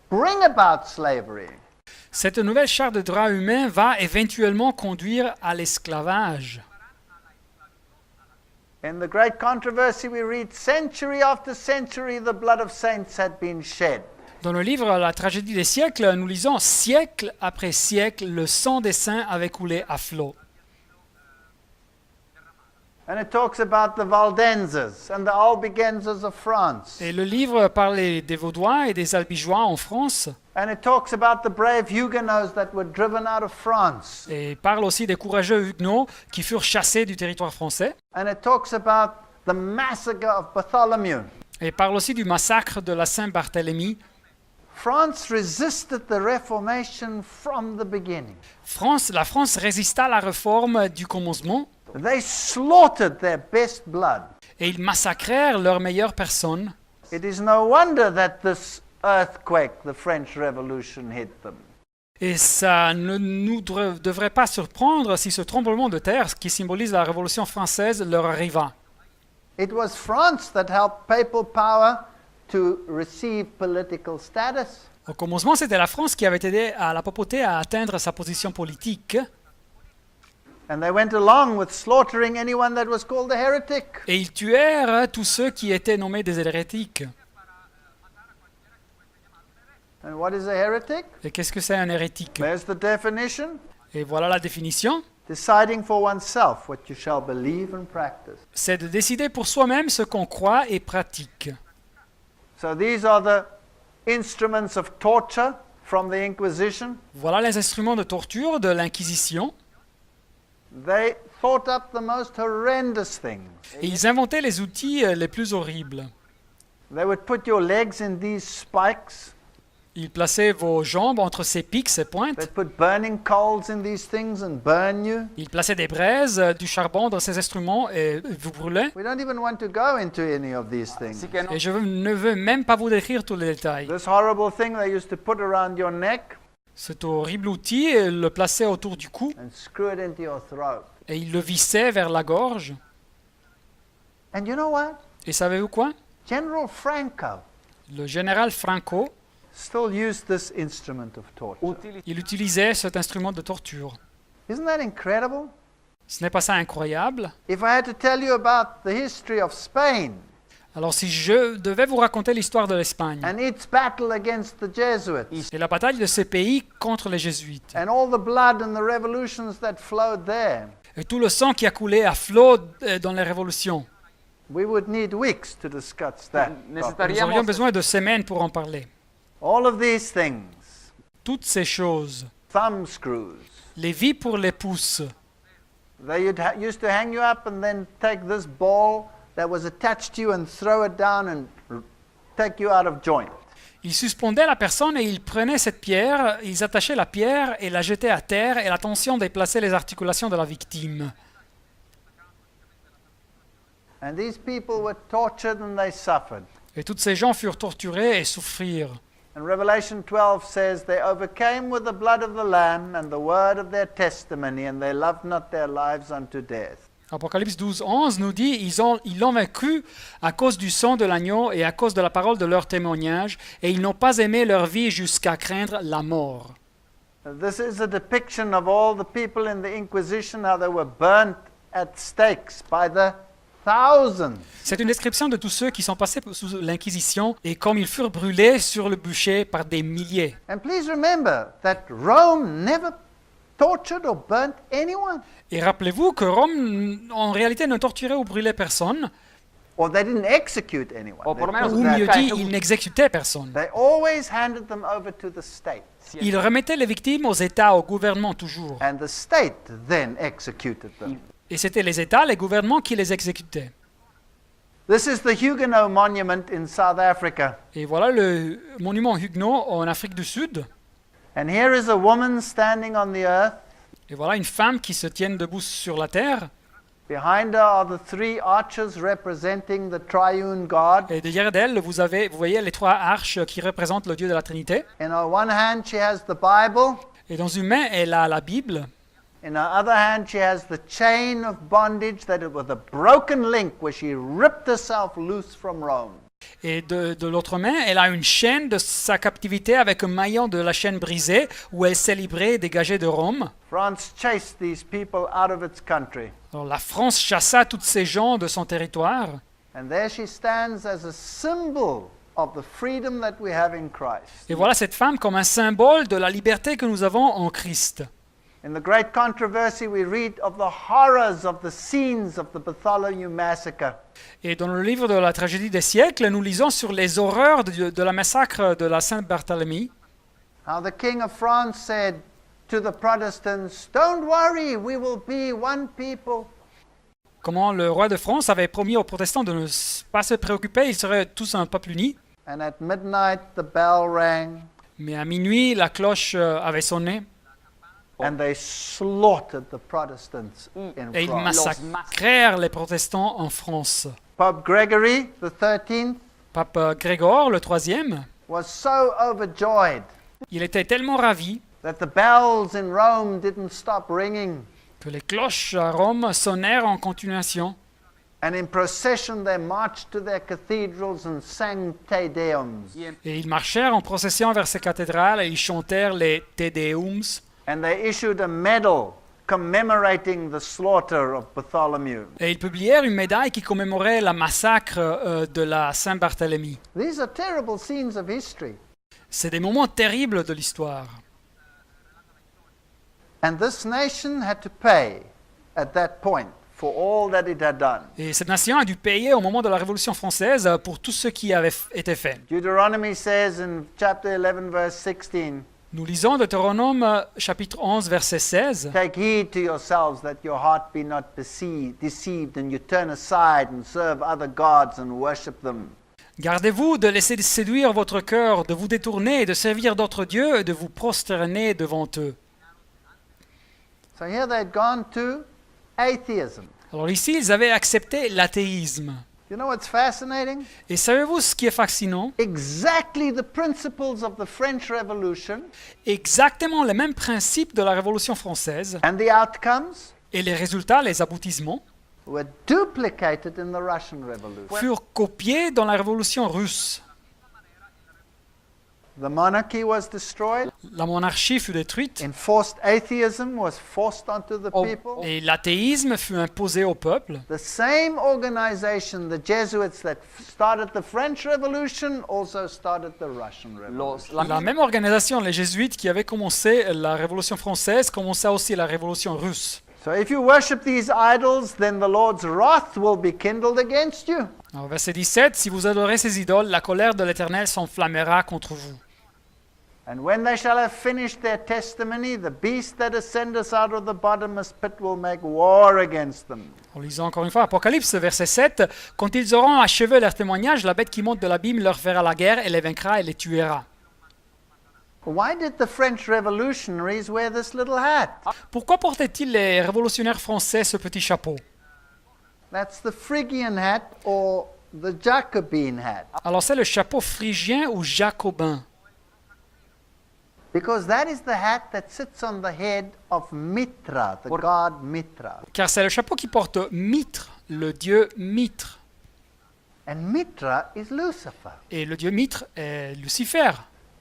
bring about slavery. Cette nouvelle charte des droits humains va éventuellement conduire à l'esclavage. In the great controversy, we read, century after century, the blood of saints had been shed. Dans le livre La tragédie des siècles, nous lisons siècle après siècle, le sang des saints avait coulé à flot. And it talks about the Valdenzers and the Albigensers of France. Et le livre parle des Vaudois et des Albigeois en France. And it talks about the brave Huguenots that were driven out of France. Et parle aussi des courageux huguenots qui furent chassés du territoire français. And it talks about the massacre of Bartholomew. Et parle aussi du massacre de la Saint-Barthélemy. France resisted the Reformation from the beginning. La France résista à la réforme du commencement They slaughtered their best blood. et ils massacrèrent leurs meilleures personnes. It is no wonder that this earthquake, the French Revolution, hit them. Et ça ne nous devrait pas surprendre si ce tremblement de terre, qui symbolise la Révolution française, leur arriva. It was France that helped papal power to receive political status. Au commencement, c'était la France qui avait aidé à la papauté à atteindre sa position politique. And they went along with slaughtering anyone that was called a heretic. Et ils tuèrent tous ceux qui étaient nommés des hérétiques. And what is a heretic? Et qu'est-ce que c'est un hérétique? There's the definition. Et voilà la définition. Deciding for oneself what you shall believe and practice. C'est de décider pour soi-même ce qu'on croit et pratique. So these are the instruments of torture from the Inquisition. Voilà les instruments de torture de l'Inquisition. They thought up the most horrendous things. Et ils inventaient les outils les plus horribles. They would put your legs in these spikes. Ils plaçaient vos jambes entre ces pics, ces pointes. They'd put burning coals in these things and burn you. Ils plaçaient des braises, du charbon dans ces instruments et vous brûlaient. We don't even want to go into any of these things. Et je ne veux même pas vous décrire tous les détails. This horrible thing they used to put around your neck Cet horrible outil, ils le plaçaient autour du cou and screw it into your throat. et ils le vissaient vers la gorge. And you know what? Et savez-vous quoi? General Franco Le général Franco, still used this instrument of torture. il utilisait cet instrument de torture. Isn't that incredible? Ce n'est pas ça incroyable? If I had to tell you about the history of Spain Alors si je devais vous raconter l'histoire de l'Espagne and its battle against the Jesuits et la bataille de ce pays contre les jésuites and all the blood and the revolutions that flowed there, et tout le sang qui a coulé à flot dans les révolutions, we would need weeks to discuss that. nous aurions besoin de semaines pour en parler. All of these things, Toutes ces choses, thumb screws, les vis pour les pouces, They used to hang you up and then take this ball that was attached to you and throw it down and take you out of joint. Ils suspendaient la personne et ils prenaient cette pierre, ils attachaient la pierre et la jetaient à terre et la tension déplaçait les articulations de la victime. And these people were tortured and they suffered. Et tous ces gens furent torturés et souffrirent. And Revelation 12 says, they overcame with the blood of the Lamb and the word of their testimony, and they loved not their lives unto death. Apocalypse 12, 11 nous dit ils l'ont vaincu à cause du sang de l'agneau et à cause de la parole de leur témoignage, et ils n'ont pas aimé leur vie jusqu'à craindre la mort. This is a depiction of all the people in the Inquisition, how they were burnt at stakes by the thousands. C'est une description de tous ceux qui sont passés sous l'Inquisition et comme ils furent brûlés sur le bûcher par des milliers. And please remember that Rome never tortured or burnt anyone. Et rappelez-vous que Rome, en réalité, ne torturait ou brûlait personne, Or they didn't execute anyone. O por lo menos ou mieux dit, il n'exécutait personne. They always handed them over to the state. Il remettait les victimes aux États, au gouvernement toujours. And the state then executed them. Et c'était les États, les gouvernements qui les exécutaient. This is the Huguenot monument in South Africa. Et voilà le monument Huguenot en Afrique du Sud. And here is a woman standing on the earth. Et voilà une femme qui se tient debout sur la terre. Behind her are the three arches representing the triune God. Et derrière d'elle, vous voyez les trois arches qui représentent le Dieu de la Trinité. In her one hand she has the Bible. Et dans une main, elle a la Bible. In her other hand she has the chain of bondage that it was a broken link where she ripped herself loose from Rome. Et de l'autre main, elle a une chaîne de sa captivité avec un maillon de la chaîne brisée où elle s'est librée et dégagée de Rome. France chased these people out of its country. Alors la France chassa tous ces gens de son territoire. And there she stands as a symbol of the freedom that we have in Christ. Et voilà cette femme comme un symbole de la liberté que nous avons en Christ. In the great controversy, we read of the horrors of the scenes of the Bartholomew massacre. Et dans le livre de la tragédie des siècles, nous lisons sur les horreurs de la massacre de la Saint-Barthélemy. How the King of France said to the Protestants, "Don't worry, we will be one people." Comment le roi de France avait promis aux protestants de ne pas se préoccuper, ils seraient tous un peuple uni. And at midnight, the bell rang, Mais à minuit, la cloche avait sonné and they slaughtered the Protestants in et ils France. massacrèrent les protestants en France. Pope Gregory the 13th Pape Grégor, le troisième, was so overjoyed il était tellement ravi that the bells in Rome didn't stop ringing. que les cloches à Rome sonnèrent en continuation. And in procession, they marched to their cathedrals and sang Te Deums. Et ils marchèrent en procession vers ces cathédrales et ils chantèrent les Te Deums. And they issued a medal commemorating the slaughter of Bartholomew. Et ils publièrent une médaille qui commémorait la massacre de la Saint-Barthélemy. These are terrible scenes of history. C'est des moments terribles de l'histoire. And this nation had to pay at that point for all that it had done. Et cette nation a dû payer au moment de la Révolution française pour tout ce qui avait été fait. Deuteronomy says in chapter 11, verse 16, Nous lisons Deutéronome chapitre 11 verset 16. "Take heed to yourselves that your heart be not deceived, and you turn aside and serve other gods and worship them." Gardez-vous de laisser séduire votre cœur, de vous détourner et de servir d'autres dieux et de vous prosterner devant eux. So here they'd gone to atheism. Alors ici, ils avaient accepté l'athéisme. You know what's fascinating? Et savez-vous ce qui est fascinant? Exactly the principles of the French Revolution Exactement les mêmes principes de la Révolution française and the outcomes et les résultats, les aboutissements, were duplicated in the Russian Revolution. furent copiés dans la Révolution russe. The monarchy was destroyed. La monarchie fut détruite Enforced atheism was forced onto the people. et l'athéisme fut imposé au peuple. The same organization, the Jesuits that started the French Revolution, also started the Russian Revolution. La même organisation, les jésuites qui avaient commencé la Révolution française, commença aussi la Révolution russe. So if you worship these idols, then the Lord's wrath will be kindled against you. Alors, verset 17, si vous adorez ces idoles, la colère de l'Éternel s'enflammera contre vous. And when they shall have finished their testimony, the beast that ascendeth out of the bottomless pit will make war against them. En lisant encore une fois Apocalypse, verset 7, « Quand ils auront achevé leur témoignage, la bête qui monte de l'abîme leur fera la guerre et les vaincra et les tuera. » Why did the French revolutionaries wear this little hat? Pourquoi portaient-ils les révolutionnaires français ce petit chapeau? That's the Phrygian hat or the Jacobin hat. Alors c'est le chapeau phrygien ou jacobin. Because that is the hat that sits on the head of Mitra, the god Mitra. Car c'est le chapeau qui porte Mitre, le dieu Mitre. And Mitra is Lucifer. Et le dieu Mitre est Lucifer.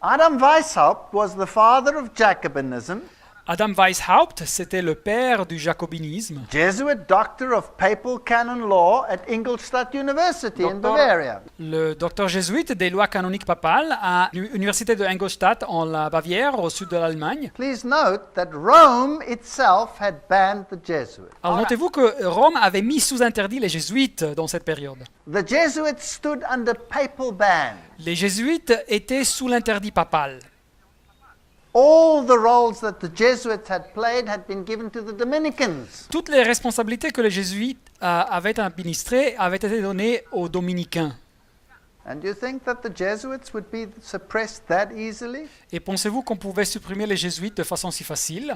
Adam Weishaupt was the father of Jacobinism, Adam Weishaupt, c'était le père du jacobinisme, Jesuit doctor of papal canon law at Ingolstadt University in Bavaria. le docteur jésuite des lois canoniques papales à l'université de Ingolstadt en la Bavière, au sud de l'Allemagne. Please note that Rome itself had banned the Jesuits. Alors notez-vous que Rome avait mis sous interdit les jésuites dans cette période. The Jesuits stood under papal ban. Les jésuites étaient sous l'interdit papal. All the roles that the Jesuits had played had been given to the Dominicans. Toutes les responsabilités que les jésuites avaient administrées avaient été données aux dominicains. And you think that the Jesuits would be suppressed that easily? Et pensez-vous qu'on pouvait supprimer les jésuites de façon si facile?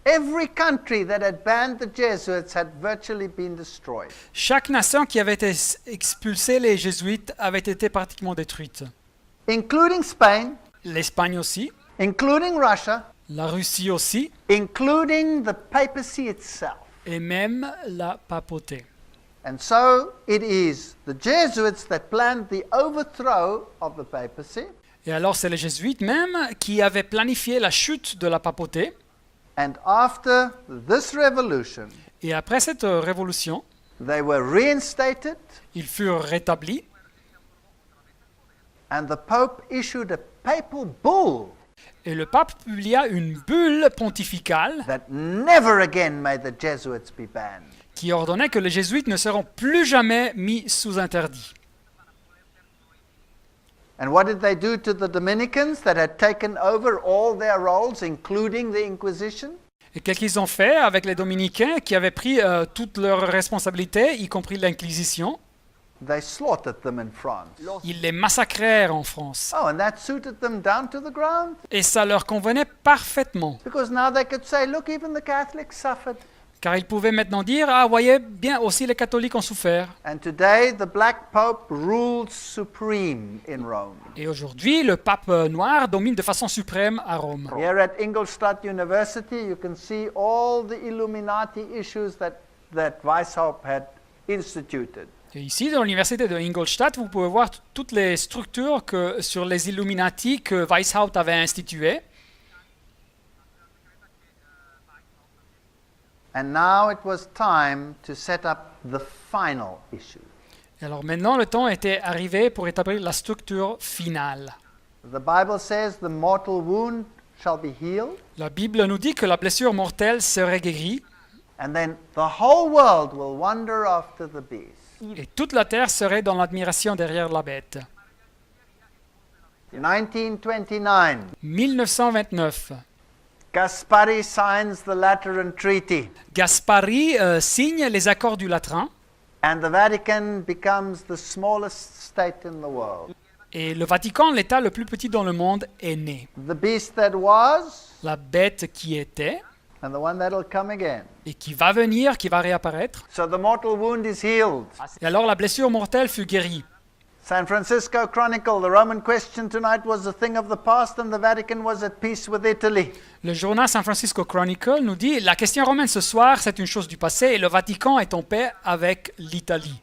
Every country that had banned the Jesuits had virtually been destroyed. Chaque nation qui avait expulsé les jésuites avait été pratiquement détruite. Including Spain, L'Espagne aussi, including Russia, la Russie aussi, including the papacy itself. et même la papauté. And so it is the Jesuits that planned the overthrow of the papacy, Et alors c'est les jésuites même qui avaient planifié la chute de la papauté. and after this revolution, Et après cette révolution, they were reinstated, ils furent rétablis and the Pope issued a papal bull et le pape publia une bulle pontificale that never again may the Jesuits be banned. qui ordonnait que les jésuites ne seront plus jamais mis sous interdit. And what did they do to the Dominicans that had taken over all their roles, including the Inquisition? Et qu'est-ce qu'ils ont fait avec les dominicains qui avaient pris toutes leurs responsabilités, y compris l'Inquisition? They slaughtered them in France. Ils les massacrèrent en France. Oh, and that suited them down to the ground? Et ça leur convenait parfaitement. Because now they could say, look, even the Catholics suffered. Car ils pouvaient maintenant dire, ah, voyez, bien, aussi les catholiques ont souffert. And today, the Black Pope rules supreme in Rome. Et aujourd'hui, le pape noir domine de façon suprême à Rome. Here at Ingolstadt University, you can see all the Illuminati issues that Weishaupt had instituted. Et ici, dans l'université de Ingolstadt, vous pouvez voir toutes les structures sur les Illuminati que Weishaupt avait instituées. And now it was time to set up the final issue. Et alors maintenant, le temps était arrivé pour établir la structure finale. The Bible says the mortal wound shall be healed, La Bible nous dit que la blessure mortelle serait guérie and then the whole world will wander after the beast. et toute la terre serait dans l'admiration derrière la bête. 1929, 1929. Gaspari signs the Lateran Treaty, Gaspari signe les accords du Latran and the Vatican becomes the smallest state in the world. et le Vatican, l'État le plus petit dans le monde, est né. The beast that was, La bête qui était and the one that'll come again. et qui va venir, qui va réapparaître. So the mortal wound is healed. Et alors la blessure mortelle fut guérie. San Francisco Chronicle, the Roman question tonight was a thing of the past and the Vatican was at peace with Italy. Le journal San Francisco Chronicle nous dit la question romaine ce soir, c'est une chose du passé et le Vatican est en paix avec l'Italie.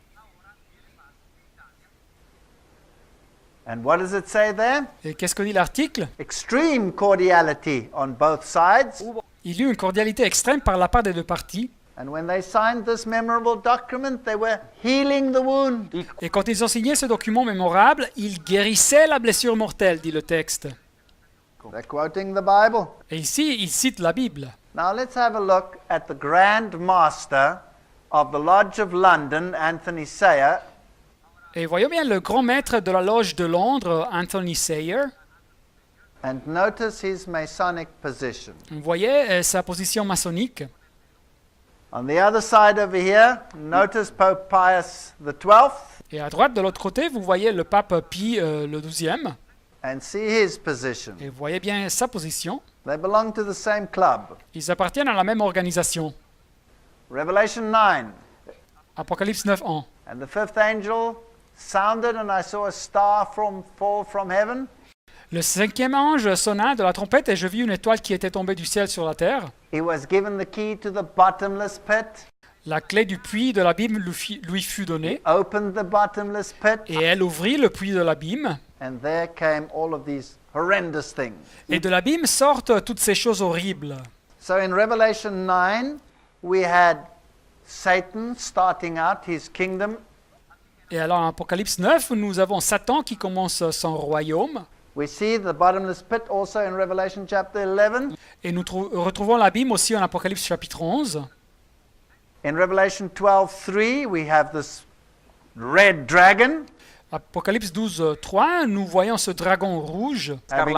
And what does it say there? Et qu'est-ce que dit l'article? Extreme cordiality on both sides. Il y eut une cordialité extrême par la part des deux parties. And when they signed this memorable document, they were healing the wound. Et quand ils ont signé ce document mémorable, ils guérissaient la blessure mortelle, dit le texte. They're quoting the Bible. Et ici, ils citent la Bible. Now let's have a look at the Grand Master of the Lodge of London, Anthony Sayer, Et voyons bien le grand maître de la loge de Londres, Anthony Sayer, And notice his Masonic position. Vous voyez sa position maçonnique. On the other side over here, notice Pope Pius XII Et à droite, de l'autre côté, vous voyez le pape Pie le XIIe. and see his position. Et vous voyez bien sa position. They belong to the same club. Ils appartiennent à la même organisation. Revelation 9. Apocalypse 9:1. And the fifth angel sounded, and I saw a star fall from heaven. Le cinquième ange sonna de la trompette et je vis une étoile qui était tombée du ciel sur la terre. He was given the key to the bottomless pit. La clé du puits de l'abîme lui fut donnée. Opened the bottomless pit, Et elle ouvrit le puits de l'abîme. and there came all of these horrendous things. Et de l'abîme sortent toutes ces choses horribles. So in Revelation 9, we had Satan starting out his kingdom. Et alors en Apocalypse 9, nous avons Satan qui commence son royaume. We see the bottomless pit also in Revelation chapter 11. Et nous retrouvons l'abîme aussi en Apocalypse chapitre 11. In Revelation 12:3, we have this red dragon Apocalypse 12:3, nous voyons ce dragon rouge having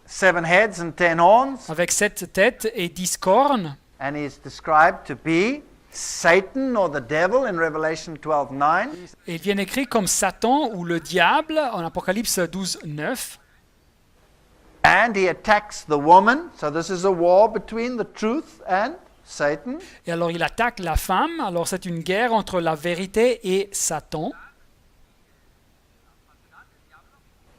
7 heads and 10 horns, avec 7 têtes et 10 cornes. and he is described to be Satan or the devil in Revelation 12:9. Et il vient écrit comme Satan ou le diable en Apocalypse 12:9. And he attacks the woman. So this is a war between the truth and Satan. Et alors il attaque la femme. Alors c'est une guerre entre la vérité et Satan.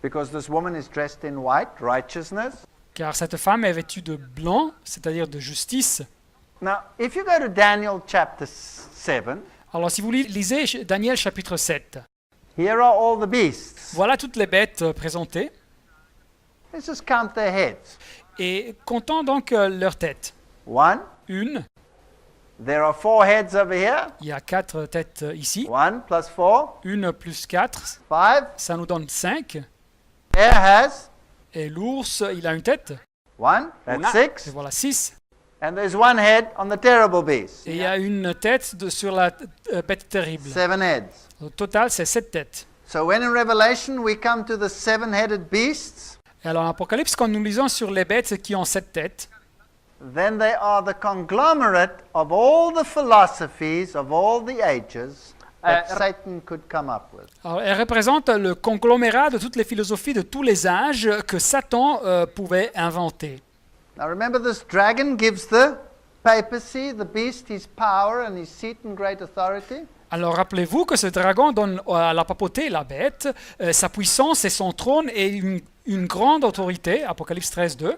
Because this woman is dressed in white, righteousness. Car cette femme est vêtue de blanc, c'est-à-dire de justice. Now, if you go to Daniel chapter 7, Alors si vous lisez Daniel chapitre 7, here are all the beasts. voilà toutes les bêtes présentées. Let's just count their heads. Et comptons donc leurs têtes. 1, Une, there are 4 heads over here. il y a 4 têtes ici. 1 plus 4, Une plus 4, 5. ça nous donne 5. Bear has Et l'ours, il a une tête. 1, that's Et 6. voilà 6. And there's 1 head on the terrible beast. Et il y a une tête sur la bête terrible. 7 heads. Au total, c'est 7 têtes. So when in Revelation we come to the 7-headed beasts, Et alors en Apocalypse, quand nous lisons sur les bêtes qui ont 7 têtes, then they are the conglomerate of all the philosophies of all the ages that Satan could come up with. alors, elles représentent le conglomérat de toutes les philosophies de tous les âges que Satan pouvait inventer. Now remember, this dragon gives the papacy, the beast, his power and his seat and great authority. Alors rappelez-vous que ce dragon donne à la papauté, la bête, sa puissance et son trône et une grande autorité, Apocalypse 13:2.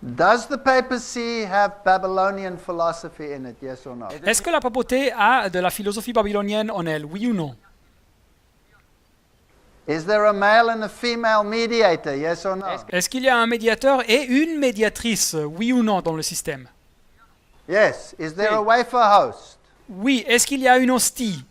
Does the papacy have Babylonian philosophy in it, yes or no? Est-ce que la papauté a de la philosophie babylonienne en elle, oui ou non? Is there a male and a female mediator, yes or no? Est-ce qu'il y a un médiateur et une médiatrice, oui ou non, dans le système? Yes. Is there a wafer host? Oui. Est-ce qu'il y a une hostie?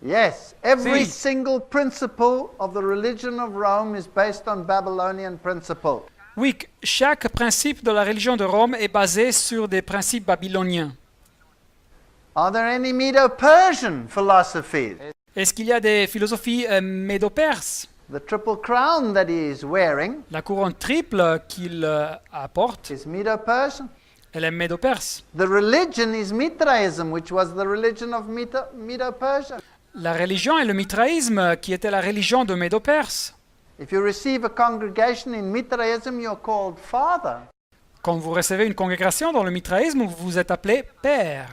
Yes. Every Si. single principle of the religion of Rome is based on Babylonian principle. Oui, chaque principe de la religion de Rome est basé sur des principes babyloniens. Are there any Medo-Persian philosophies? Est-ce qu'il y a des philosophies médo-perses? The triple crown that he is wearing La couronne triple qu'il apporte, is Medo-Persian. elle est médo-perse. The religion is Mithraism, which was the religion of Medo-Persia. La religion est le mitraïsme, qui était la religion de Médo-Perse. If you receive a congregation in Mithraism, you're called father. Quand vous recevez une congrégation dans le mitraïsme, vous êtes appelé père.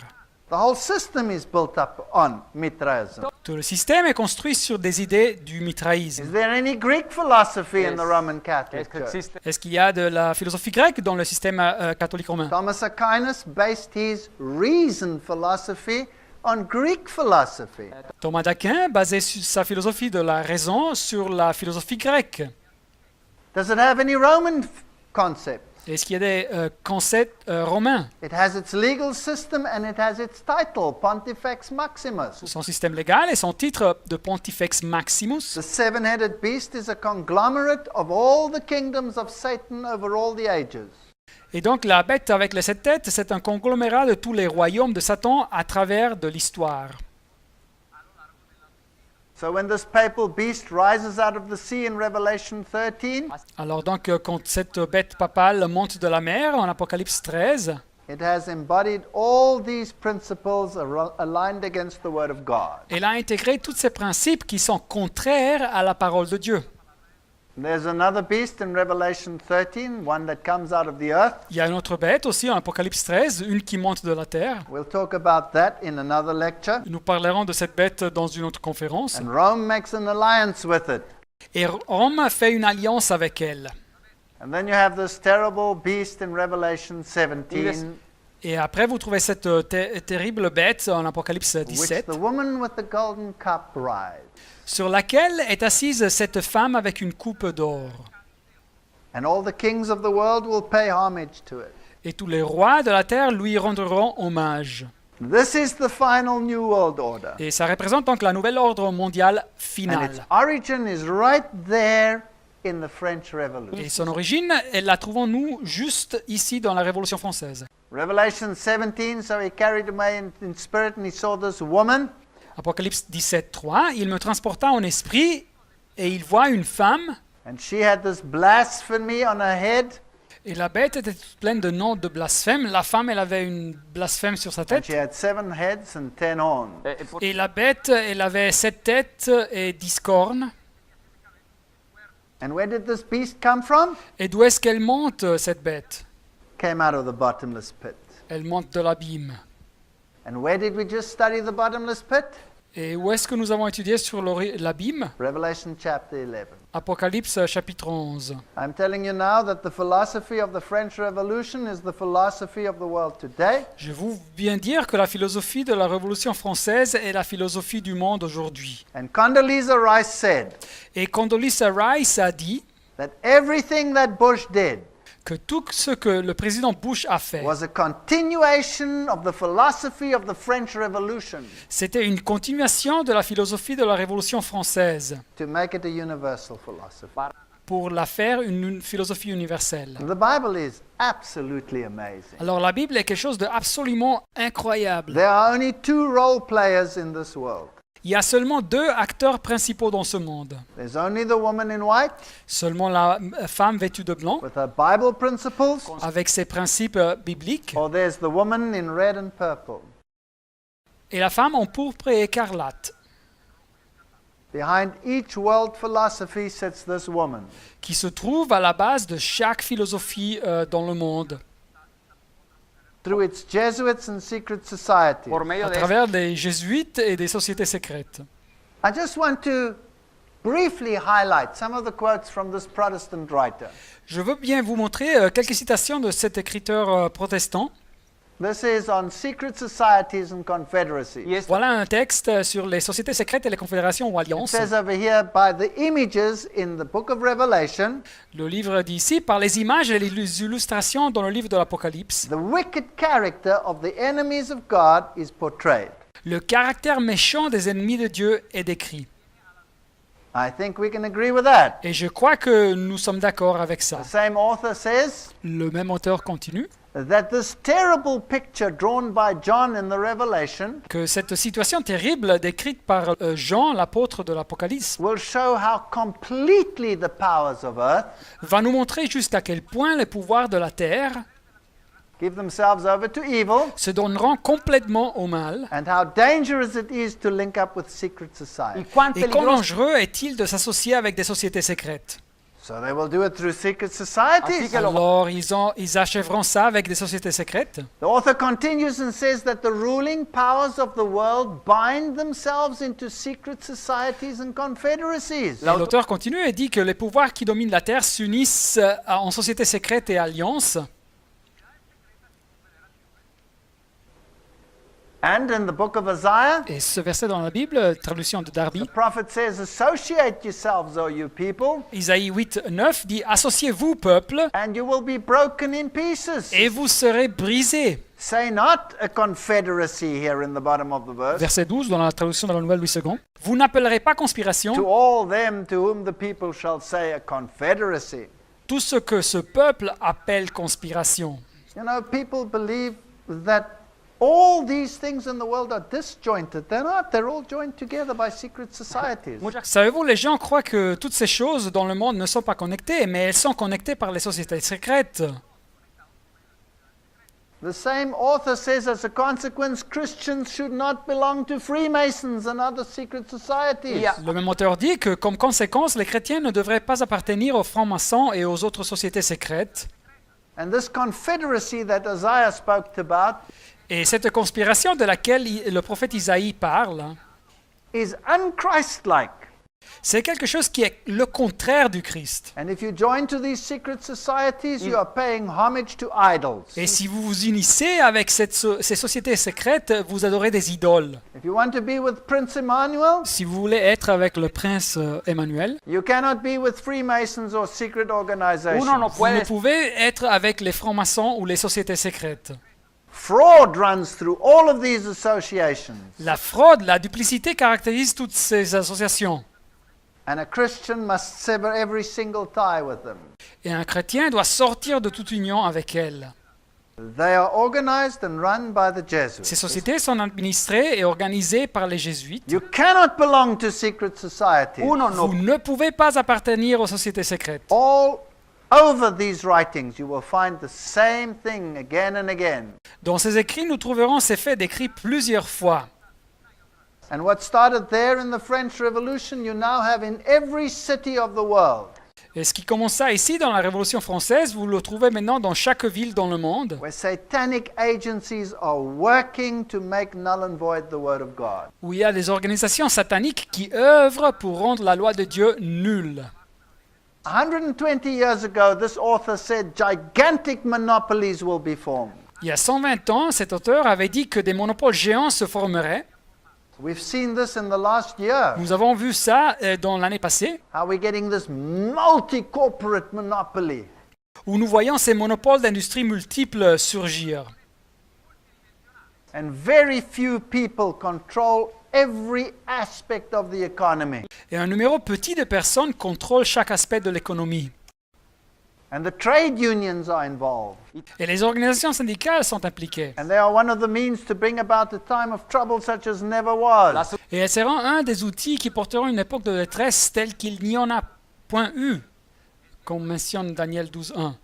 The whole system is built up on Mithraism. Tout le système est construit sur des idées du mitraïsme. Is there any Greek philosophy in the Roman Catholic Church? Est-ce qu'il y a de la philosophie grecque dans le système catholique romain? Thomas Aquinas based his reason philosophy on Greek philosophy. Thomas d'Aquin basait sa philosophie de la raison sur la philosophie grecque. Does it have any Roman concepts? Est-ce qu'il y a des concepts romains? It has its legal system and it has its title, Pontifex Maximus. Son système légal et son titre de Pontifex Maximus. The 7-headed beast is a conglomerate of all the kingdoms of Satan over all the ages. Et donc la bête avec les 7 têtes, c'est un conglomérat de tous les royaumes de Satan à travers de l'histoire. So when this papal beast rises out of the sea in Revelation 13, Alors donc, quand cette bête papale monte de la mer en Apocalypse 13, it has embodied all these principles aligned against the Word of God. elle a intégré tous ces principes qui sont contraires à la parole de Dieu. There's another beast in Revelation 13, one that comes out of the earth. Il y a une autre bête aussi en Apocalypse 13, une qui monte de la terre. We'll talk about that in another lecture. Nous parlerons de cette bête dans une autre conférence. And Rome makes an alliance with it. Et Rome fait une alliance avec elle. And then you have this terrible beast in Revelation 17, Et après, vous trouvez cette terrible bête en Apocalypse which 17, the woman with the golden cup rides. sur laquelle est assise cette femme avec une coupe d'or. And all the kings of the world will pay homage to it. Et tous les rois de la terre lui rendront hommage. This is the final New World Order. Et ça représente donc la nouvelle ordre mondial And its finale. origin is right there in the French Revolution. Et son origine, la trouvons-nous juste ici dans la Révolution française. Revelation 17, so he carried away in spirit and he saw this woman. Apocalypse 17, 3, il me transporta en esprit et il voit une femme And she had this blasphemy on her head. et la bête était toute pleine de noms de blasphème. La femme, elle avait une blasphème sur sa And tête. she had 7 heads and 10 horns. Et la bête, elle avait 7 têtes et 10 cornes. And where did this beast come from? Et d'où est-ce qu'elle monte, cette bête? Came out of the bottomless pit. Elle monte de l'abîme. And where did we just study the bottomless pit? Et où est-ce que nous avons étudié sur l'abîme? Revelation chapter 11. Apocalypse chapitre 11. I'm telling you now that the philosophy of the French Revolution is the philosophy of the world today. Je vous viens dire que la philosophie de la Révolution française est la philosophie du monde aujourd'hui. And Condoleezza Rice said Et Condoleezza Rice a dit that everything that Bush did que tout ce que le président Bush a fait, was a continuation of the philosophy of the French Revolution c'était une continuation de la philosophie de la Révolution française to make it a universal philosophy. pour la faire une philosophie universelle. The Bible is absolutely amazing. Alors la Bible est quelque chose d'absolument incroyable. There are only 2 role players in this world. Il y a seulement 2 acteurs principaux dans ce monde. There's only the woman in white Seulement la femme vêtue de blanc, with her Bible principles, avec ses principes bibliques, or there's the woman in red and purple. et la femme en pourpre et écarlate, Behind each world philosophy sits this woman. qui se trouve à la base de chaque philosophie dans le monde, Through its Jesuits and secret societies. à travers des jésuites et des sociétés secrètes. I just want to briefly highlight some of the quotes from this Protestant writer. Je veux bien vous montrer quelques citations de cet écriteur protestant. This is on secret societies and confederacies. Voilà un texte sur les sociétés secrètes et les confédérations ou It alliances. says over here, by the images in the book of Revelation, Le livre dit ici, par les images et les illustrations dans le livre de l'Apocalypse, the wicked character of the enemies of God is portrayed. le caractère méchant des ennemis de Dieu est décrit. I think we can agree with that. Et je crois que nous sommes d'accord avec ça. The same author says Le même auteur continue that this terrible picture drawn by John in the Revelation que cette situation terrible décrite par Jean, l'apôtre de l'Apocalypse, will show how completely the powers of earth va nous montrer jusqu'à quel point les pouvoirs de la terre give themselves over to evil se donneront complètement au mal. and how dangerous it is to link up with secret society. Et quand dangereux est-il de s'associer avec des sociétés secrètes? So they will do it through secret societies. Alors ils achèveront ça avec des sociétés secrètes. The author continues and says that the ruling powers of the world bind themselves into secret societies and confederacies. Et l'auteur continue et dit que les pouvoirs qui dominent la terre s'unissent en sociétés secrètes et alliances. And in the book of Isaiah, Et ce verset dans la Bible, traduction de Darby, the prophet says, associate yourselves, O you people, Isaïe 8, 9 dit « Associez-vous, peuple, and you will be broken in pieces. et vous serez brisés. Say not a confederacy here in the bottom of the » verse. Verset 12 dans la traduction de la Nouvelle Louis II. « Vous n'appellerez pas conspiration To all them to whom the people shall say a confederacy. tout ce que ce peuple appelle conspiration. » You know, people believe that All these things in the world are disjointed. They're not. They're all joined together by secret societies. Savez-vous, les gens croient que toutes ces choses dans le monde ne sont pas connectées, mais elles sont connectées par les sociétés secrètes. The same author says, as a consequence, Christians should not belong to Freemasons and other secret societies. Le même auteur dit que, comme conséquence, les chrétiens ne devraient pas appartenir aux francs-maçons et aux autres sociétés secrètes. And this confederacy that Isaiah spoke about Et cette conspiration de laquelle le prophète Isaïe parle, is un-Christ-like. c'est quelque chose qui est le contraire du Christ. And if you join to these secret societies, you are paying homage to idols. Et si vous vous unissez avec ces sociétés secrètes, vous adorez des idoles. If you want to be with Prince Emmanuel, Si vous voulez être avec le prince Emmanuel, you cannot be with Freemasons or secret organizations. vous ne pouvez être avec les francs-maçons ou les sociétés secrètes. Fraud runs through all of these associations. La fraude, la duplicité caractérise toutes ces associations. And a Christian must sever every single tie with them. Et un chrétien doit sortir de toute union avec elles. They are organized and run by the Jesuits. Ces sociétés sont administrées et organisées par les jésuites. You cannot belong to secret societies. Vous ne pouvez pas appartenir aux sociétés secrètes. All over these writings, you will find the same thing again and again. Dans ces écrits, nous trouverons ces faits décrits plusieurs fois. And what started there in the French Revolution, you now have in every city of the world. Et ce qui commença ici dans la Révolution française, vous le trouvez maintenant dans chaque ville dans le monde, Where satanic agencies are working to make null and void the word of God. où il y a des organisations sataniques qui œuvrent pour rendre la loi de Dieu nulle. 120 years ago, this author said gigantic monopolies will be formed. Il y a 120 ans, cet auteur avait dit que des monopoles géants se formeraient. We've seen this in the last year. Nous avons vu ça dans l'année passée, How we're getting this multi-corporate monopoly. où nous voyons ces monopoles d'industrie multiples surgir. And very few people control every aspect of the economy. Et un numéro petit de personnes contrôle chaque aspect de l'économie. And the trade unions are involved. Et les organisations syndicales sont impliquées. And they are one of the means to bring about a time of trouble such as never was. Et elles seront un des outils qui porteront une époque de détresse telle qu'il n'y en a point eu, comme mentionne Daniel 12.1.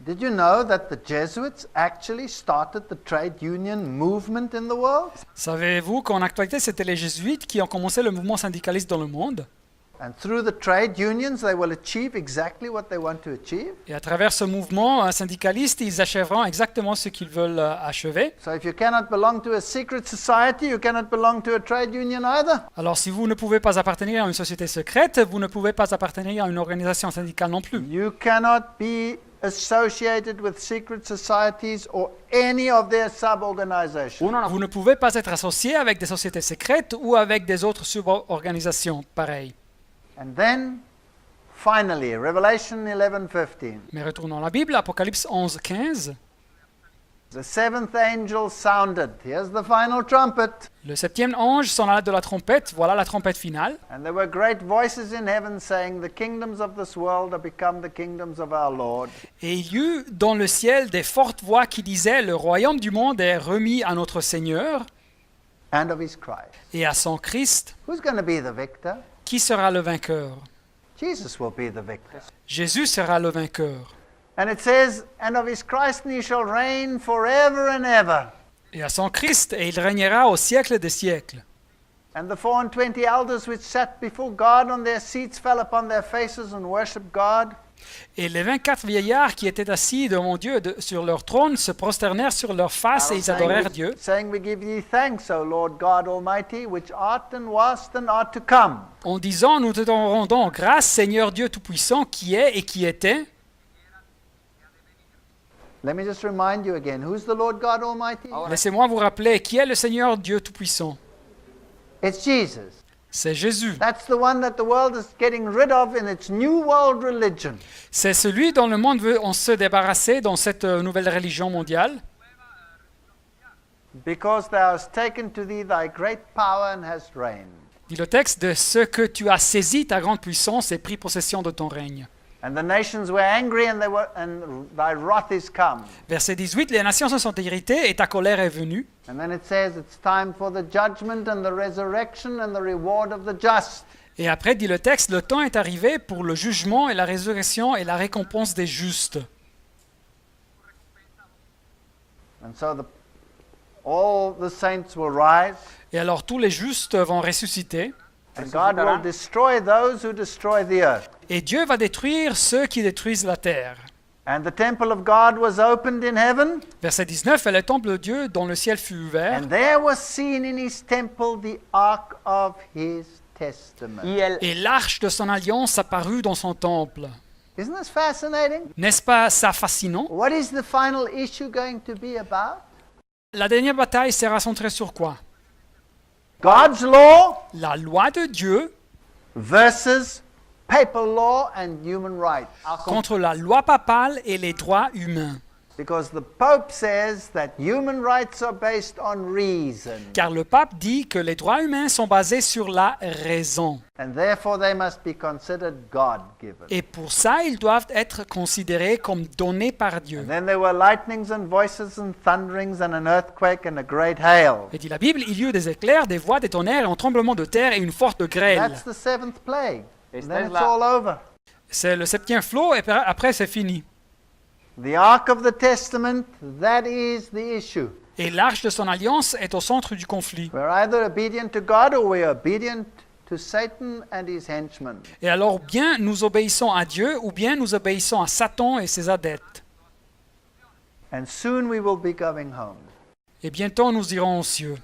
Did you know that the Jesuits actually started the trade union movement in the world? Savez-vous qu'en actualité, c'était les jésuites qui ont commencé le mouvement syndicaliste dans le monde? And through the trade unions, they will achieve exactly what they want to achieve. Et à travers ce mouvement syndicaliste, ils achèveront exactement ce qu'ils veulent achever. So if you cannot belong to a secret society, you cannot belong to a trade union either. Alors si vous ne pouvez pas appartenir à une société secrète, vous ne pouvez pas appartenir à une organisation syndicale non plus. You cannot be associated with secret societies or any of their sub-organizations. Vous ne pouvez pas être associé avec des sociétés secrètes ou avec des autres suborganisations pareilles. And then, finally, Revelation 11:15. Mais retournons à la Bible, Apocalypse 11.15. The seventh angel sounded. Here's the final trumpet. Le septième ange sonna de la trompette, voilà la trompette finale. And there were great voices in heaven saying, the kingdoms of this world are become the kingdoms of our Lord. Et il y eut dans le ciel des fortes voix qui disaient, le royaume du monde est remis à notre Seigneur And of his Christ. et à son Christ. Who's going to be the victor? Qui sera le vainqueur? Jesus will be the victor. Jésus sera le vainqueur. And it says, and of his Christ, and he shall reign forever and ever. Et à son Christ, et il régnera au siècle des siècles. And the 24 elders which sat before God on their seats fell upon their faces and worshipped God. Et les 24 vieillards qui étaient assis devant Dieu sur leur trône se prosternèrent sur leurs faces et ils adorèrent Dieu, saying, we give thee thanks, O Lord God Almighty, which art and wast and art to come. en disant, nous te rendons grâce, Seigneur Dieu Tout-Puissant, qui est et qui était. Let me just remind you again, who's the Lord God Almighty? Laissez-moi vous rappeler, qui est le Seigneur Dieu Tout-Puissant? It's Jesus. C'est Jésus. That's the one that the world is getting rid of in its new world religion. C'est celui dont le monde veut se débarrasser dans cette nouvelle religion mondiale. Because thou hast taken to thee thy great power and hast reigned. Dit le texte, de ce que tu as saisi ta grande puissance et pris possession de ton règne. And the nations were angry and thy wrath is come. Verset 18, les nations se sont irritées et ta colère est venue. And then it says it's time for the judgment and the resurrection and the reward of the just. Et après, dit le texte, le temps est arrivé pour le jugement et la résurrection et la récompense des justes. And so all the saints will rise. Et alors tous les justes vont ressusciter. And God will destroy those who destroy the earth. Et Dieu va détruire ceux qui détruisent la terre. And the temple of God was opened in heaven. Verset 19, et le temple de Dieu dont le ciel fut ouvert. And there was seen in his temple the ark of his testament. Et l'arche de son alliance apparut dans son temple. Isn't this fascinating? N'est-ce pas ça fascinant? What is the final issue going to be about? La dernière bataille sera centrée sur quoi? God's law La loi de Dieu versus papal law and human rights. contre la loi papale et les droits humains. Because the Pope says that human rights are based on reason. Car le pape dit que les droits humains sont basés sur la raison. And therefore they must be considered God-given. Et pour ça, ils doivent être considérés comme donnés par Dieu. And then there were lightnings and voices and thunderings and an earthquake and a great hail. Et dit la Bible, il y eut des éclairs, des voix, des tonnerres, un tremblement de terre et une forte grêle. That's the seventh plague. And then it's all over. C'est le septième flot et après c'est fini. The Ark of the Testament, that is the issue. Et l'arche de son alliance est au centre du conflit. We're either obedient to God or we're obedient to Satan and his henchmen. Et alors, bien nous obéissons à Dieu ou bien nous obéissons à Satan et ses adeptes. And soon we will be going home. Et bientôt nous irons aux cieux.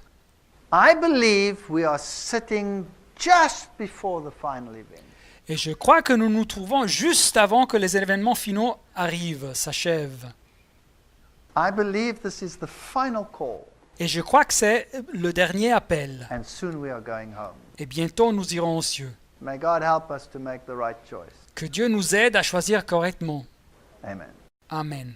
I believe we are sitting just before the final event. Et je crois que nous nous trouvons juste avant que les événements finaux arrivent, s'achèvent. I believe this is the final call. Et je crois que c'est le dernier appel. And soon we are going home. Et bientôt nous irons aux cieux. May God help us to make the right choice. Que Dieu nous aide à choisir correctement. Amen. Amen.